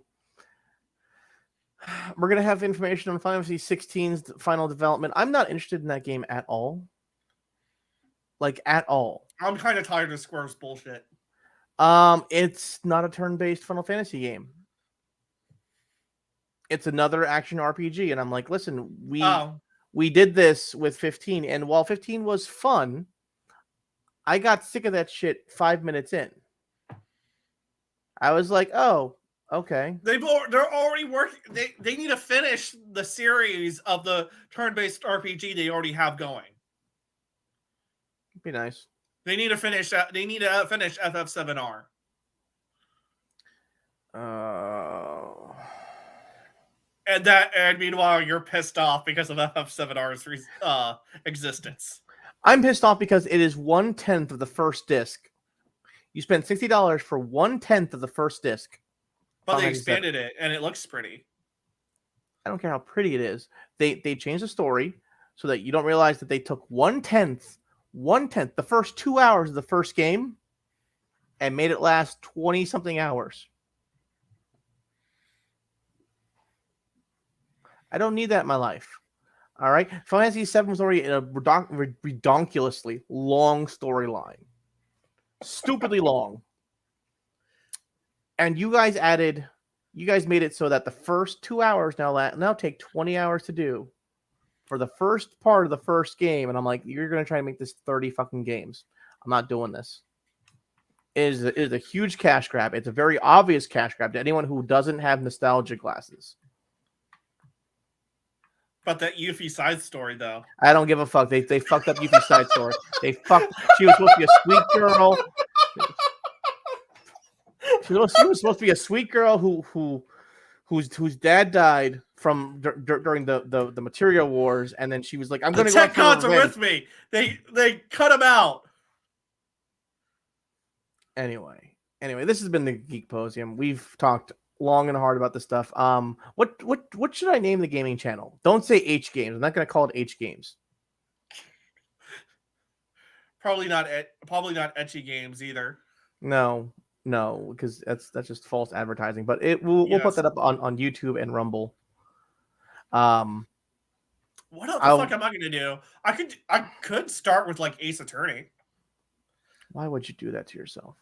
[SPEAKER 1] gonna have information on Final Fantasy 16's final development. I'm not interested in that game at all. Like at all.
[SPEAKER 2] I'm kind of tired of Square's bullshit.
[SPEAKER 1] It's not a turn-based Final Fantasy game. It's another action RPG, and I'm like, listen, we did this with 15, and while 15 was fun, I got sick of that shit 5 minutes in. I was like, oh, okay.
[SPEAKER 2] They're already working. They need to finish the series of the turn-based RPG they already have going.
[SPEAKER 1] Be nice.
[SPEAKER 2] They need to finish. They need to finish FF7R. And meanwhile, you're pissed off because of FF7R's existence.
[SPEAKER 1] I'm pissed off because it is 1/10 of the first disc. You spent $60 for 1/10 of the first disc.
[SPEAKER 2] But they expanded it, and it looks pretty.
[SPEAKER 1] I don't care how pretty it is. They changed the story so that you don't realize that they took 1/10, the first 2 hours of the first game, and made it last 20-something hours. I don't need that in my life. All right? Final Fantasy VII was already in a redonkulously long storyline. Stupidly long. And you guys added you guys made it so that the first 2 hours now take 20 hours to do for the first part of the first game. And I'm like, you're going to try to make this 30 fucking games. I'm not doing this. It is a huge cash grab. It's a very obvious cash grab to anyone who doesn't have nostalgia glasses.
[SPEAKER 2] But that Yuffie side story, though.
[SPEAKER 1] I don't give a fuck. They fucked up Yuffie's side story. They fucked. She was supposed to be a sweet girl. She was supposed to be a sweet girl whose dad died from during the Material Wars, and then she was like, "I'm going to go."
[SPEAKER 2] The tech gods are with me. They cut him out.
[SPEAKER 1] Anyway, this has been the Geek Posium. We've talked long and hard about this stuff. What should I name the gaming channel? Don't say H Games. I'm not going to call it H Games.
[SPEAKER 2] Probably not Etchy Games either.
[SPEAKER 1] No, because that's just false advertising. But we'll put that up on YouTube and Rumble.
[SPEAKER 2] What the fuck am I going to do? I could start with like Ace Attorney.
[SPEAKER 1] Why would you do that to yourself?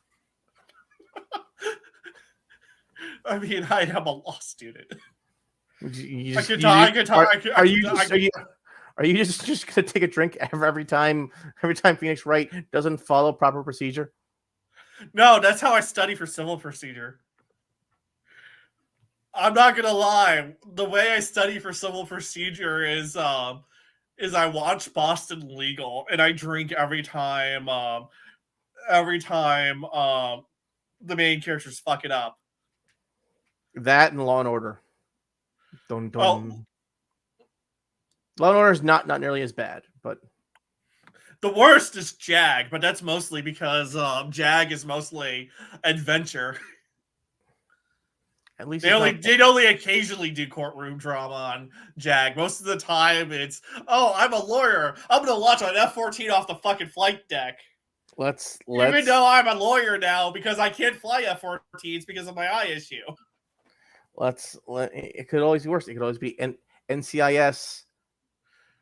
[SPEAKER 2] I mean, I am a law student.
[SPEAKER 1] Are you just gonna take a drink every time Phoenix Wright doesn't follow proper procedure?
[SPEAKER 2] No, that's how I study for civil procedure. I'm not gonna lie. The way I study for civil procedure is I watch Boston Legal and I drink every time the main characters fuck it up.
[SPEAKER 1] That and Law and Order. Don't. Law and Order is not nearly as bad, but
[SPEAKER 2] the worst is Jag, but that's mostly because Jag is mostly adventure.
[SPEAKER 1] At least
[SPEAKER 2] they only occasionally do courtroom drama on Jag. Most of the time, it's I'm a lawyer. I'm gonna launch an F-14 off the fucking flight deck.
[SPEAKER 1] Let's
[SPEAKER 2] even though I'm a lawyer now because I can't fly F-14s because of my eye issue.
[SPEAKER 1] It could always be worse. It could always be NCIS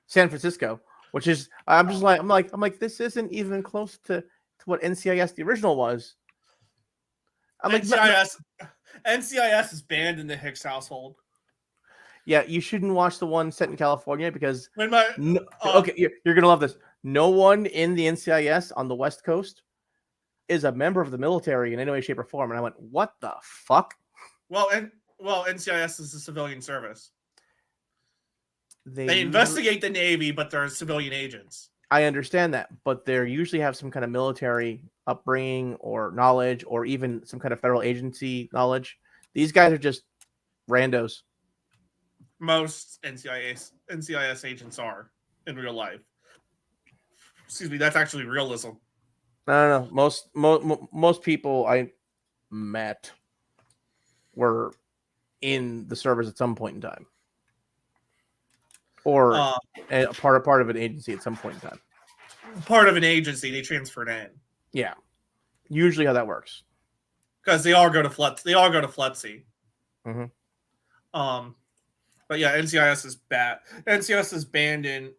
[SPEAKER 1] San Francisco, which is I'm like this isn't even close to what NCIS the original was.
[SPEAKER 2] NCIS is banned in the Hicks household.
[SPEAKER 1] Yeah, you shouldn't watch the one set in California because
[SPEAKER 2] okay,
[SPEAKER 1] you're gonna love this. No one in the NCIS on the West Coast is a member of the military in any way, shape, or form. And I went, what the fuck?
[SPEAKER 2] Well, NCIS is a civilian service. They investigate the Navy, but they're civilian agents.
[SPEAKER 1] I understand that, but they usually have some kind of military upbringing or knowledge or even some kind of federal agency knowledge. These guys are just randos.
[SPEAKER 2] Most NCIS agents are in real life. Excuse me, that's actually realism.
[SPEAKER 1] No. Most people I met were in the service at some point in time, or part of an agency at some point in time.
[SPEAKER 2] Part of an agency, they transferred in.
[SPEAKER 1] Yeah, usually how that works.
[SPEAKER 2] Because they all go to FLETC.
[SPEAKER 1] Mm-hmm.
[SPEAKER 2] But yeah, NCIS is bad. NCIS is banned in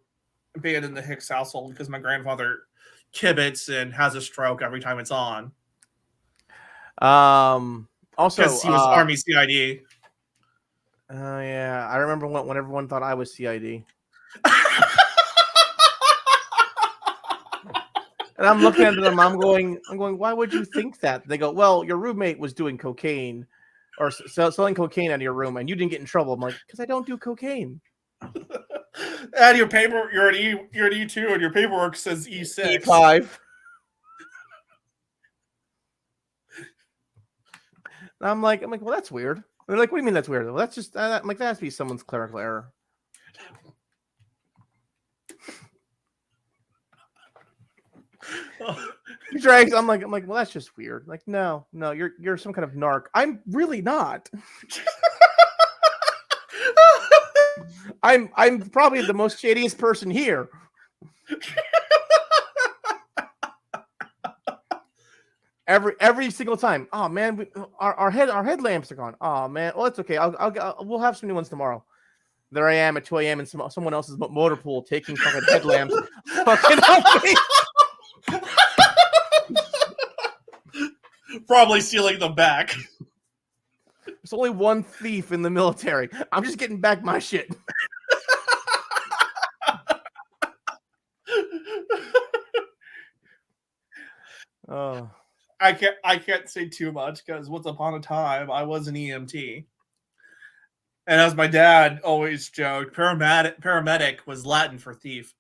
[SPEAKER 2] the Hicks household because my grandfather kibits and has a stroke every time it's on.
[SPEAKER 1] Also,
[SPEAKER 2] because he was Army CID.
[SPEAKER 1] Yeah, I remember when everyone thought I was CID. And I'm looking at them. I'm going. Why would you think that? They go, well, your roommate was doing cocaine or selling cocaine out of your room, and you didn't get in trouble. I'm like, because I don't do cocaine.
[SPEAKER 2] And your paper, you're an E2, and your paperwork says E6.
[SPEAKER 1] E5. And I'm like, well, that's weird. And they're like, what do you mean that's weird? Well, that's just, I'm like, that has to be someone's clerical error. I'm like, well, that's just weird. Like, no, you're some kind of narc. I'm really not. I'm probably the most shadiest person here. Every single time. Oh man, our headlamps are gone. Oh man, well it's okay. We'll have some new ones tomorrow. There I am at 2 a.m. in someone else's motor pool taking fucking headlamps. Fucking help me.
[SPEAKER 2] Probably stealing them back.
[SPEAKER 1] There's only one thief in the military. I'm just getting back my shit. Oh.
[SPEAKER 2] I can't say too much because once upon a time I was an EMT. And as my dad always joked, paramedic was Latin for thief.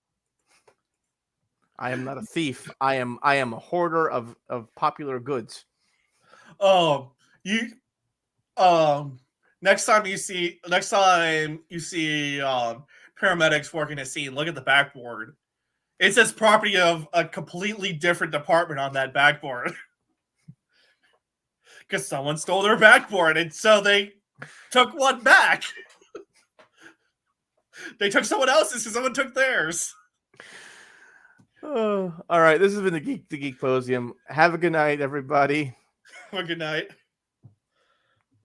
[SPEAKER 1] I am not a thief. I am a hoarder of popular goods.
[SPEAKER 2] You next time you see paramedics working a scene, look at the backboard. It says property of a completely different department on that backboard. Because someone stole their backboard, and so they took one back. They took someone else's because someone took theirs.
[SPEAKER 1] All right, this has been the Geek Posium. Have a good night, everybody.
[SPEAKER 2] Well, good night.